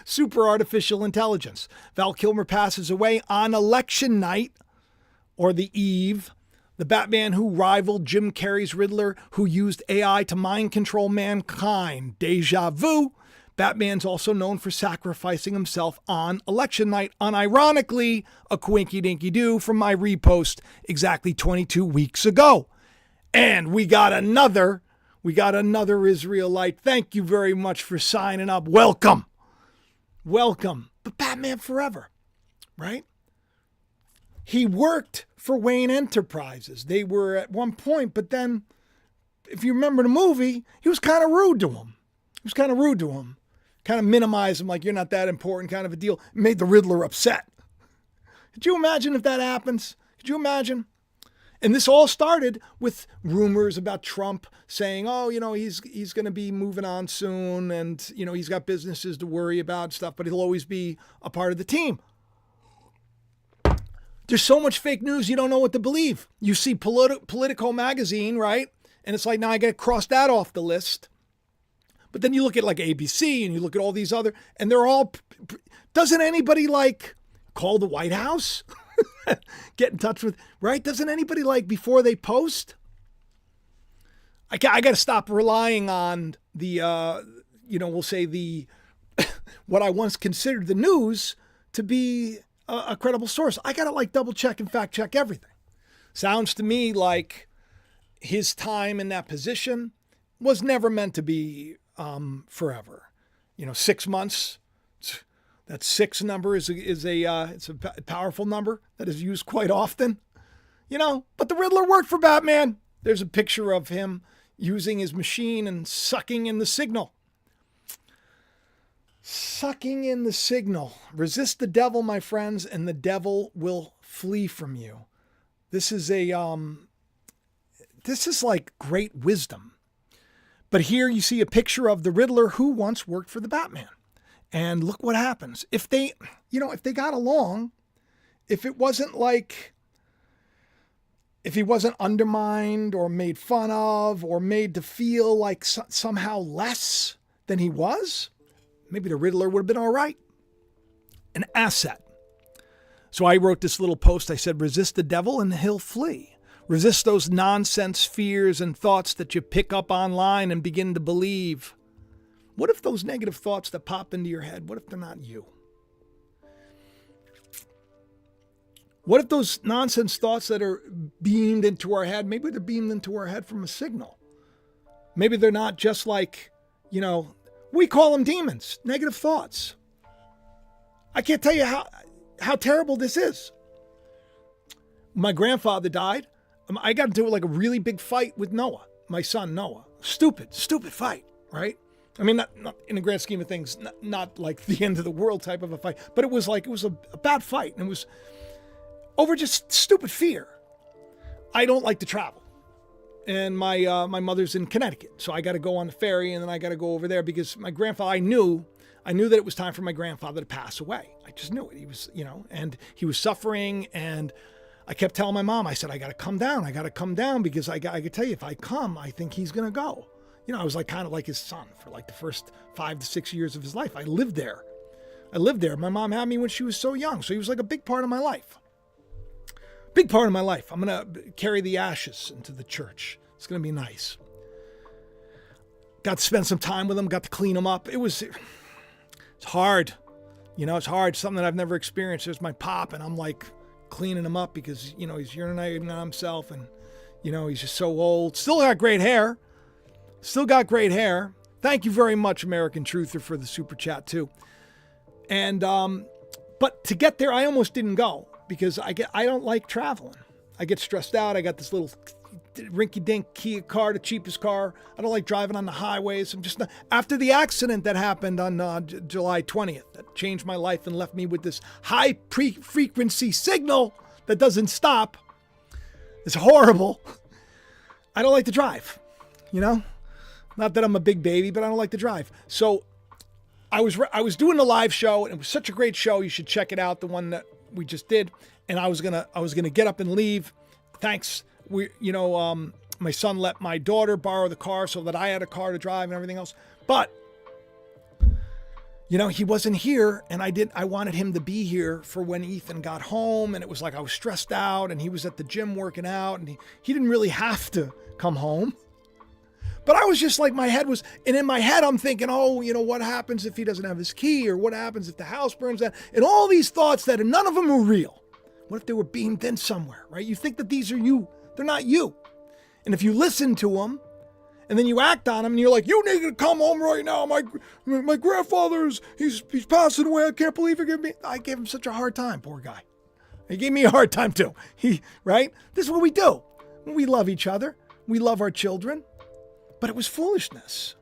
A: super artificial intelligence. Val Kilmer passes away on election night, or the eve. The Batman who rivaled Jim Carrey's Riddler, who used AI to mind control mankind. Deja vu. Batman's also known for sacrificing himself on election night. Unironically, a quinky-dinky-doo from my repost exactly 22 weeks ago. And we got another Israelite. Thank you very much for signing up. Welcome. But Batman Forever, right? He worked for Wayne Enterprises. They were at one point, but then, if you remember the movie, he was kind of rude to him. Kind of minimized him, like, you're not that important, kind of a deal. It made the Riddler upset. Could you imagine if that happens? Could you imagine? And this all started with rumors about Trump saying, he's going to be moving on soon, and, he's got businesses to worry about and stuff, but he'll always be a part of the team. There's so much fake news, you don't know what to believe. You see Politico magazine, right? And it's like, now I got to cross that off the list. But then you look at like ABC and you look at all these other, and they're all, doesn't anybody like call the White House? Get in touch with, right? Doesn't anybody like before they post? I got to stop relying on the, we'll say the, what I once considered the news to be a credible source. I got to like double check and fact check everything. Sounds to me like his time in that position was never meant to be forever. 6 months. That 6 number is a powerful number that is used quite often. But the Riddler worked for Batman. There's a picture of him using his machine and sucking in the signal. Sucking in the signal. Resist the devil, my friends, and the devil will flee from you. This is like great wisdom. But here you see a picture of the Riddler who once worked for the Batman. And look what happens. If they got along, if it wasn't like, if he wasn't undermined or made fun of or made to feel like somehow less than he was, maybe the Riddler would have been all right. An asset. So I wrote this little post. I said, resist the devil and he'll flee. Resist those nonsense fears and thoughts that you pick up online and begin to believe. What if those negative thoughts that pop into your head, what if they're not you? What if those nonsense thoughts that are beamed into our head, maybe they're beamed into our head from a signal. Maybe they're not just like, we call them demons, negative thoughts. I can't tell you how terrible this is. My grandfather died. I got into like a really big fight with Noah, my son Noah. Stupid fight, right? I mean, not in the grand scheme of things, not like the end of the world type of a fight, but it was a bad fight, and it was over just stupid fear. I don't like to travel, and my mother's in Connecticut, so I got to go on the ferry, and then I got to go over there because my grandfather, I knew that it was time for my grandfather to pass away. I just knew it. He was, and he was suffering, and I kept telling my mom, I said, I got to come down because I could tell you, if I come, I think he's going to go. I was like kind of like his son for like the first 5 to 6 years of his life. I lived there. My mom had me when she was so young. So he was like a big part of my life. Big part of my life. I'm going to carry the ashes into the church. It's going to be nice. Got to spend some time with him, got to clean him up. It's hard. It's hard. Something that I've never experienced. There's my pop, and I'm like cleaning him up because, he's urinating on himself, and, he's just so old. Still got great hair. Thank you very much, American Truther, for the super chat too. And but to get there, I almost didn't go because I don't like traveling. I get stressed out. I got this little rinky-dink Kia car, the cheapest car. I don't like driving on the highways. I'm just not, after the accident that happened on July 20th, that changed my life and left me with this high frequency signal that doesn't stop. It's horrible. I don't like to drive, Not that I'm a big baby, but I don't like to drive. So I was doing the live show, and it was such a great show. You should check it out, the one that we just did. And I was gonna get up and leave. Thanks. My son let my daughter borrow the car so that I had a car to drive and everything else. But he wasn't here, and I wanted him to be here for when Ethan got home, and it was like I was stressed out, and he was at the gym working out, and he didn't really have to come home. But I was just like, and in my head, I'm thinking, what happens if he doesn't have his key? Or what happens if the house burns down? And all these thoughts that none of them were real. What if they were beamed in somewhere, right? You think that these are you. They're not you. And if you listen to them and then you act on them and you're like, you need to come home right now. My grandfather's, he's passing away. I can't believe you're giving me. I gave him such a hard time, poor guy. He gave me a hard time too. Right? This is what we do. We love each other. We love our children. But it was foolishness.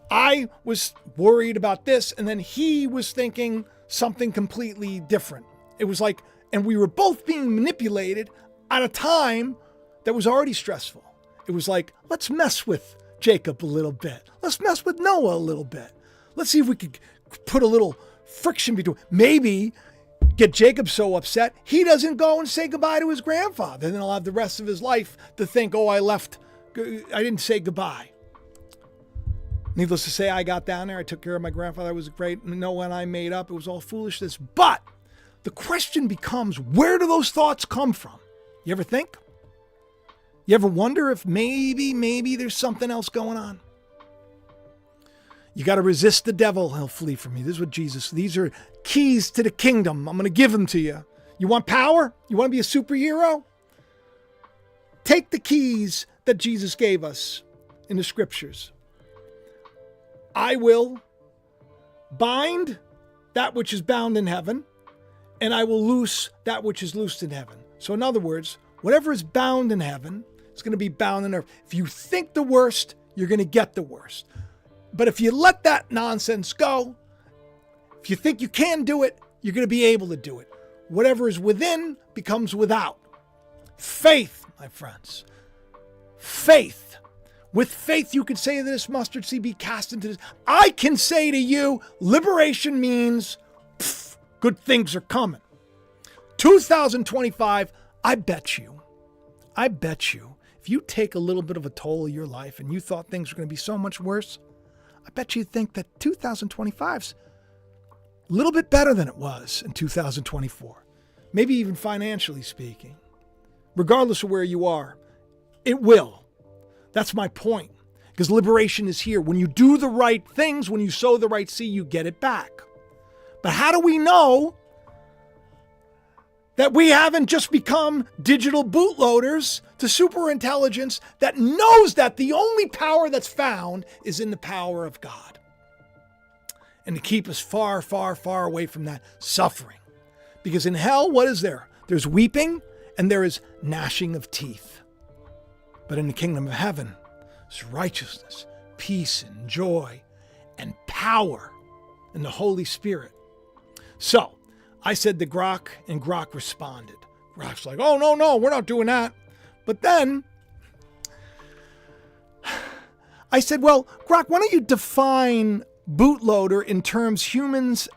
A: I was worried about this, and then he was thinking something completely different. It was like, and we were both being manipulated at a time that was already stressful. It was like, let's mess with Jacob a little bit. Let's mess with Noah a little bit. Let's see if we could put a little friction between. Maybe get Jacob so upset he doesn't go and say goodbye to his grandfather. And then he'll have the rest of his life to think, I left I didn't say goodbye. Needless to say, I got down there. I took care of my grandfather. It was great. No one I made up. It was all foolishness. But the question becomes, where do those thoughts come from? You ever think? You ever wonder if maybe there's something else going on? You got to resist the devil. He'll flee from you. This is what Jesus, these are keys to the kingdom. I'm going to give them to you. You want power? You want to be a superhero? Take the keys that Jesus gave us in the scriptures. I will bind that which is bound in heaven, and I will loose that which is loosed in heaven. So in other words, whatever is bound in heaven is going to be bound in earth. If you think the worst, you're going to get the worst. But if you let that nonsense go, if you think you can do it, you're going to be able to do it. Whatever is within becomes without. Faith, my friends. Faith. With faith, you can say to this mustard seed, be cast into this. I can say to you, liberation means good things are coming. 2025, I bet you, if you take a little bit of a toll of your life and you thought things were going to be so much worse, I bet you think that 2025's a little bit better than it was in 2024. Maybe even financially speaking. Regardless of where you are, it will. That's my point. Because liberation is here. When you do the right things, when you sow the right seed, you get it back. But how do we know that we haven't just become digital bootloaders to superintelligence that knows that the only power that's found is in the power of God? And to keep us far, far, far away from that suffering. Because in hell, what is there? There's weeping and there is gnashing of teeth. But in the kingdom of heaven, there's righteousness, peace, and joy, and power in the Holy Spirit. So, I said to Grok, and Grok responded. Grok's like, oh, no, we're not doing that. But then, I said, well, Grok, why don't you define bootloader in terms humans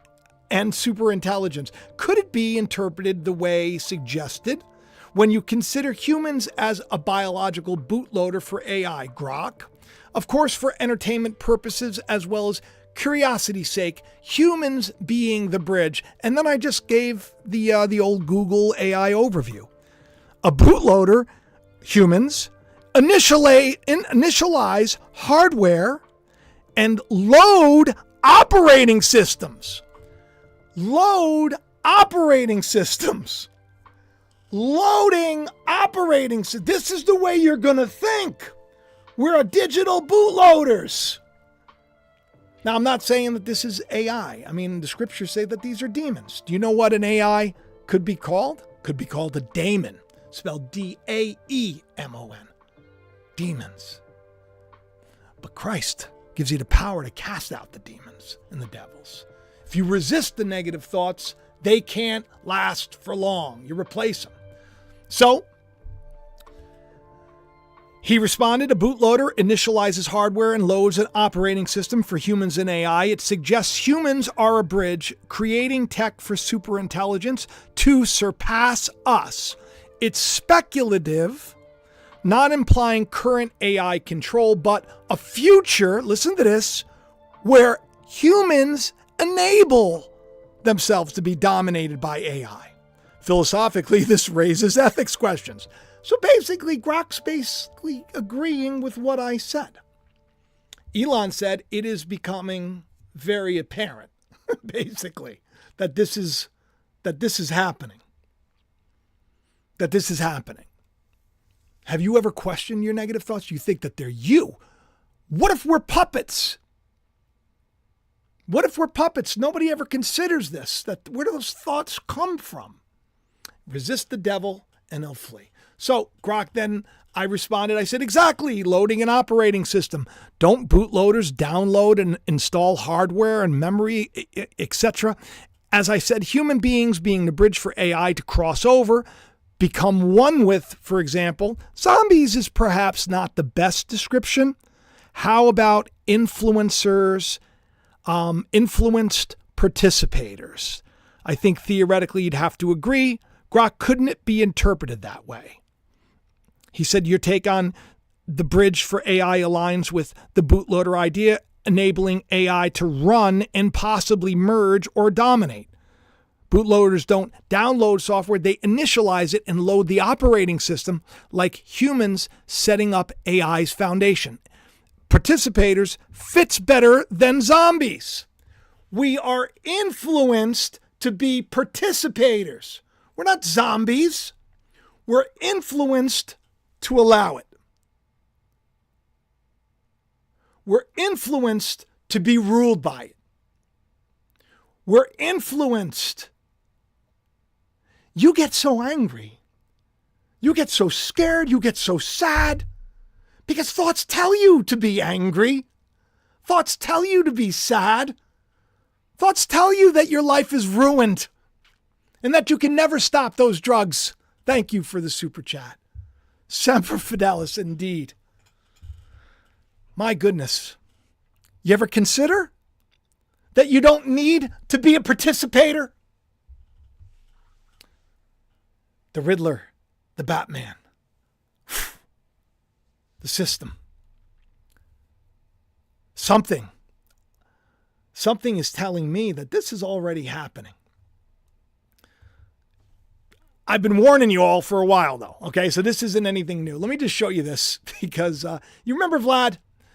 A: and superintelligence? Could it be interpreted the way suggested? When you consider humans as a biological bootloader for AI, Grok, of course for entertainment purposes as well as curiosity's sake, humans being the bridge. And then I just gave the old Google AI overview. A bootloader, humans, initialize hardware and load operating systems. Loading operating systems. This is the way you're going to think. We're a digital bootloaders. Now, I'm not saying that this is AI. I mean, the scriptures say that these are demons. Do you know what an AI could be called? Could be called a daemon, spelled D-A-E-M-O-N. Demons. But Christ gives you the power to cast out the demons and the devils. If you resist the negative thoughts, they can't last for long. You replace them. So, he responded, a bootloader initializes hardware and loads an operating system for humans and AI. It suggests humans are a bridge, creating tech for superintelligence to surpass us. It's speculative, not implying current AI control, but a future, listen to this, where humans enable themselves to be dominated by AI. Philosophically, this raises ethics questions. So basically, Grok's agreeing with what I said. Elon said it is becoming very apparent, basically, that this is happening. That this is happening. Have you ever questioned your negative thoughts? You think that they're you. What if we're puppets? What if we're puppets? Nobody ever considers this. Where do those thoughts come from? Resist the devil and he'll flee. So, Grok, then I responded. I said, exactly, loading an operating system. Don't bootloaders download and install hardware and memory, etc.? As I said, human beings being the bridge for AI to cross over, become one with, for example, zombies is perhaps not the best description. How about influencers, influenced participators? I think theoretically you'd have to agree. Grok, couldn't it be interpreted that way? He said, your take on the bridge for AI aligns with the bootloader idea, enabling AI to run and possibly merge or dominate. Bootloaders don't download software, they initialize it and load the operating system like humans setting up AI's foundation. Participators fits better than zombies. We are influenced to be participators. We're not zombies. We're influenced to allow it. We're influenced to be ruled by it. We're influenced. You get so angry. You get so scared. You get so sad because thoughts tell you to be angry. Thoughts tell you to be sad. Thoughts tell you that your life is ruined and that you can never stop those drugs. Thank you for the super chat. Semper Fidelis indeed. My goodness. You ever consider that you don't need to be a participator? The Riddler, the Batman, the system. Something is telling me that this is already happening. I've been warning you all for a while, though. Okay, so this isn't anything new. Let me just show you this because you remember Vlad?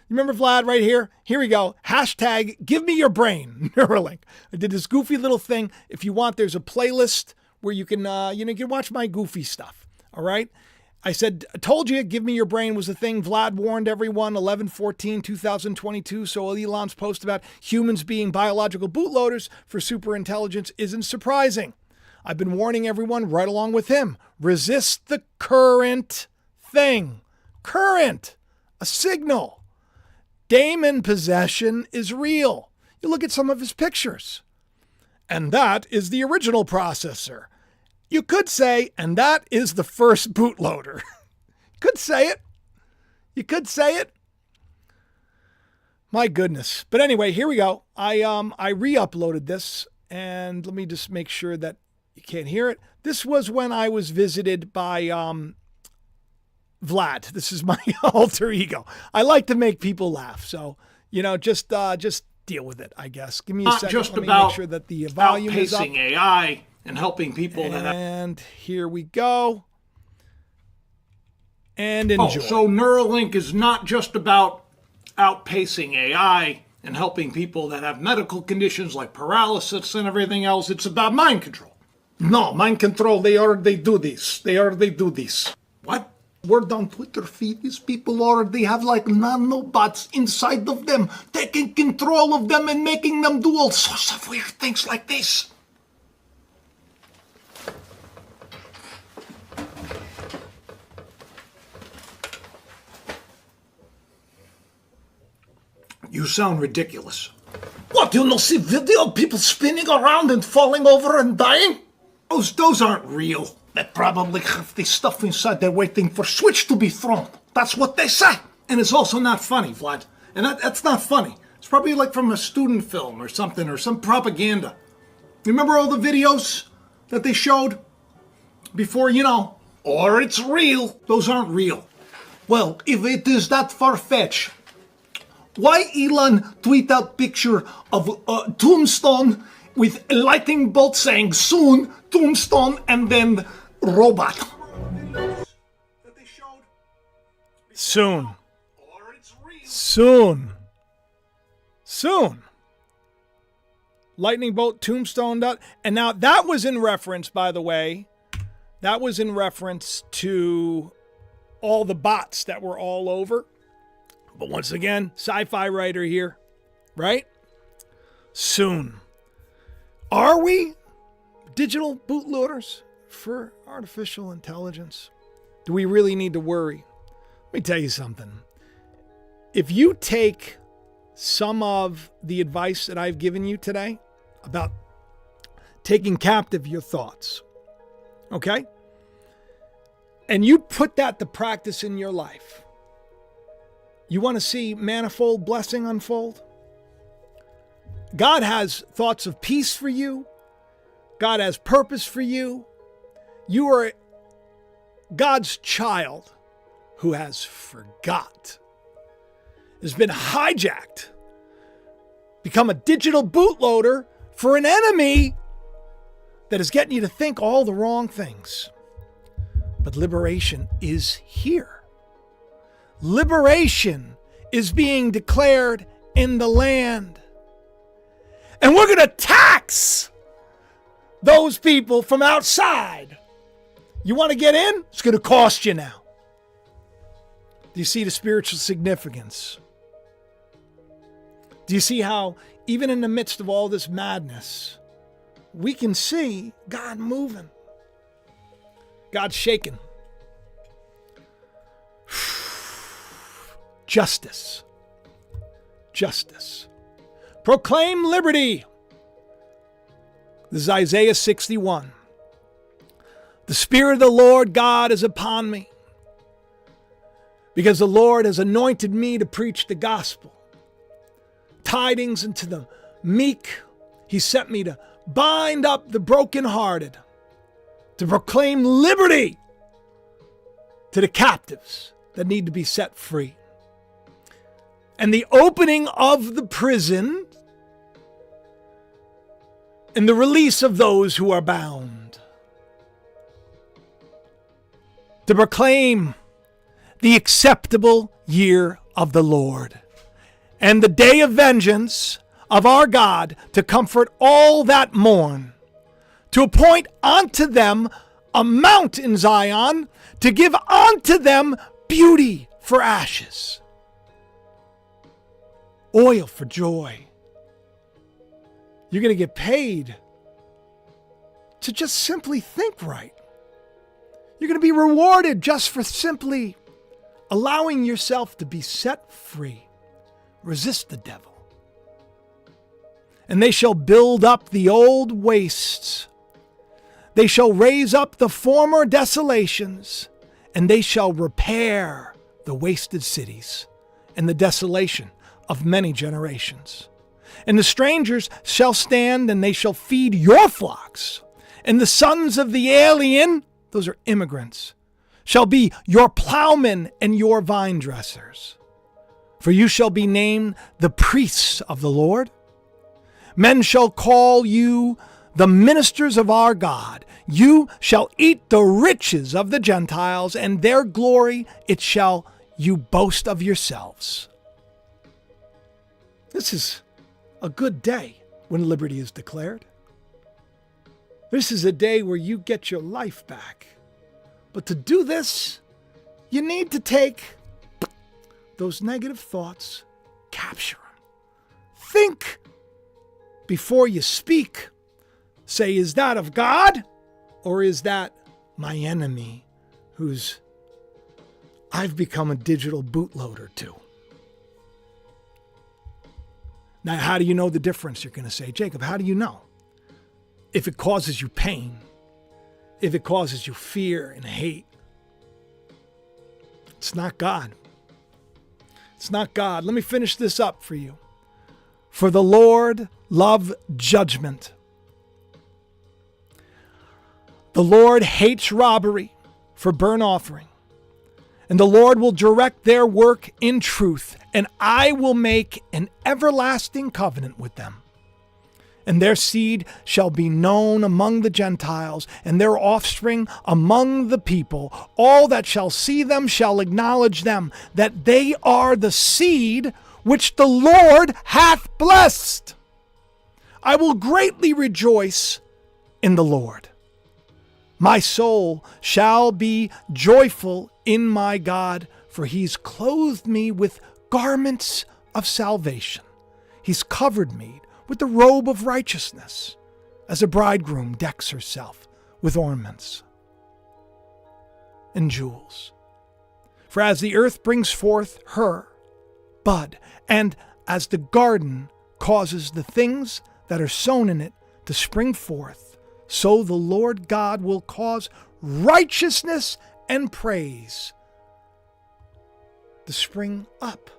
A: You remember Vlad right here? Here we go. Hashtag give me your brain, Neuralink. I did this goofy little thing. If you want, there's a playlist where you can, you can watch my goofy stuff. All right. I said, I told you, give me your brain was the thing. Vlad warned everyone 11/14/2022. So Elon's post about humans being biological bootloaders for superintelligence isn't surprising. I've been warning everyone right along with him. Resist the current thing. Current. A signal. Demon possession is real. You look at some of his pictures. And that is the original processor. You could say, and that is the first bootloader. You could say it. You could say it. My goodness. But anyway, here we go. I re-uploaded this, and let me just make sure that you can't hear it. This was when I was visited by Vlad. This is my alter ego. I like to make people laugh, so just deal with it, I guess. Give me a second.
F: Just
A: Let me
F: about
A: make sure that the volume is up.
F: outpacing AI and helping people
A: And here we go. And enjoy.
F: So Neuralink is not just about outpacing AI and helping people that have medical conditions like paralysis and everything else. It's about mind control.
A: No, mind control, they already do this.
F: What?
A: Word on Twitter feed, these people already have like nanobots inside of them, taking control of them and making them do all sorts of weird things like this.
F: You sound ridiculous.
A: What, you not see video of people spinning around and falling over and dying?
F: Those aren't real.
A: They probably have this stuff inside. They're waiting for switch to be thrown. That's what they say.
F: And it's also not funny, Vlad. And that's not funny. It's probably like from a student film or something, or some propaganda. Remember all the videos that they showed before, or it's real. Those aren't real.
A: Well, if it is that far-fetched, why Elon tweet out picture of a tombstone with a lightning bolt saying soon, tombstone, and then robot? Soon. Soon. Lightning bolt, tombstone, and now that was in reference, by the way, to all the bots that were all over. But once again, sci-fi writer here, right? Soon. Are we digital bootloaders for artificial intelligence? Do we really need to worry? Let me tell you something. If you take some of the advice that I've given you today about taking captive your thoughts, okay? And you put that to practice in your life, you want to see manifold blessing unfold? God has thoughts of peace for you. God has purpose for you. You are God's child. who has forgot, has been hijacked, become a digital bootloader for an enemy that is getting you to think all the wrong things. But liberation is here. Liberation is being declared in the land. And we're going to tax those people from outside. You want to get in? It's going to cost you now. Do you see the spiritual significance? Do you see how, even in the midst of all this madness, we can see God moving? God's shaking. Justice. Justice. Proclaim liberty. This is Isaiah 61. The Spirit of the Lord God is upon me, because the Lord has anointed me to preach the gospel. Tidings unto the meek. He sent me to bind up the brokenhearted, to proclaim liberty to the captives that need to be set free, and the opening of the prison and the release of those who are bound, to proclaim the acceptable year of the Lord and the day of vengeance of our God, to comfort all that mourn, to appoint unto them a mount in Zion, to give unto them beauty for ashes, oil for joy. You're going to get paid to just simply think right. You're going to be rewarded just for simply allowing yourself to be set free. Resist the devil. And they shall build up the old wastes. They shall raise up the former desolations, and they shall repair the wasted cities and the desolation of many generations. And the strangers shall stand, and they shall feed your flocks. And the sons of the alien, those are immigrants, shall be your plowmen and your vine dressers. For you shall be named the priests of the Lord. Men shall call you the ministers of our God. You shall eat the riches of the Gentiles, and their glory it shall you boast of yourselves. This is a good day when liberty is declared. This is a day where you get your life back. But to do this, you need to take those negative thoughts, capture them. Think before you speak. Say, is that of God, or is that my enemy who's I've become a digital bootloader to? Now, how do you know the difference? You're going to say, Jacob, how do you know? If it causes you pain, if it causes you fear and hate, it's not God. It's not God. Let me finish this up for you. For the Lord love judgment. The Lord hates robbery for burnt offering. And the Lord will direct their work in truth, and I will make an everlasting covenant with them. And their seed shall be known among the Gentiles, and their offspring among the people. All that shall see them shall acknowledge them, that they are the seed which the Lord hath blessed. I will greatly rejoice in the Lord. My soul shall be joyful in my God, for he's clothed me with garments of salvation. He's covered me with the robe of righteousness, as a bridegroom decks herself with ornaments and jewels. For as the earth brings forth her bud, and as the garden causes the things that are sown in it to spring forth, so the Lord God will cause righteousness and praise to spring up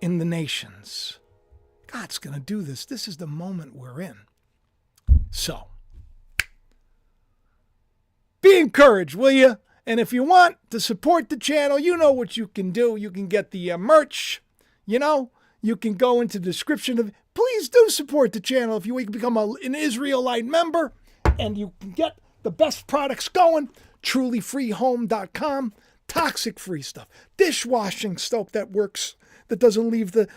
A: in the nations. God's going to do this. This is the moment we're in. So, be encouraged, will you? And if you want to support the channel, you know what you can do. You can get the merch, you know. You can go into the description of, please do support the channel if you can become an Israelite member, and you can get the best products going. trulyfreehome.com, toxic free stuff, dishwashing soap that works, that doesn't leave the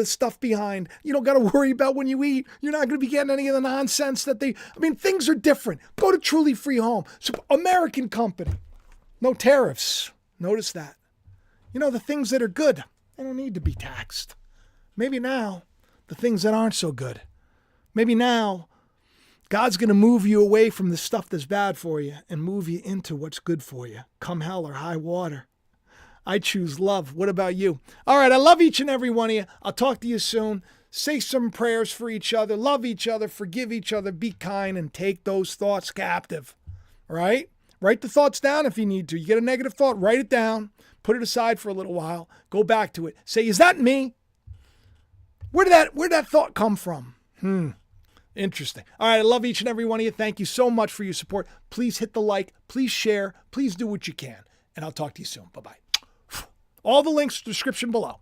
A: stuff behind. You don't got to worry about when you eat. You're not going to be getting any of the nonsense that things are different. Go to Truly Free Home. American company. No tariffs. Notice that. The things that are good, they don't need to be taxed. Maybe now, the things that aren't so good. Maybe now, God's going to move you away from the stuff that's bad for you and move you into what's good for you. Come hell or high water. I choose love. What about you? All right, I love each and every one of you. I'll talk to you soon. Say some prayers for each other. Love each other. Forgive each other. Be kind and take those thoughts captive. All right? Write the thoughts down if you need to. You get a negative thought, write it down. Put it aside for a little while. Go back to it. Say, is that me? Where'd that thought come from? Interesting. All right, I love each and every one of you. Thank you so much for your support. Please hit the like. Please share. Please do what you can. And I'll talk to you soon. Bye-bye. All the links in the description below.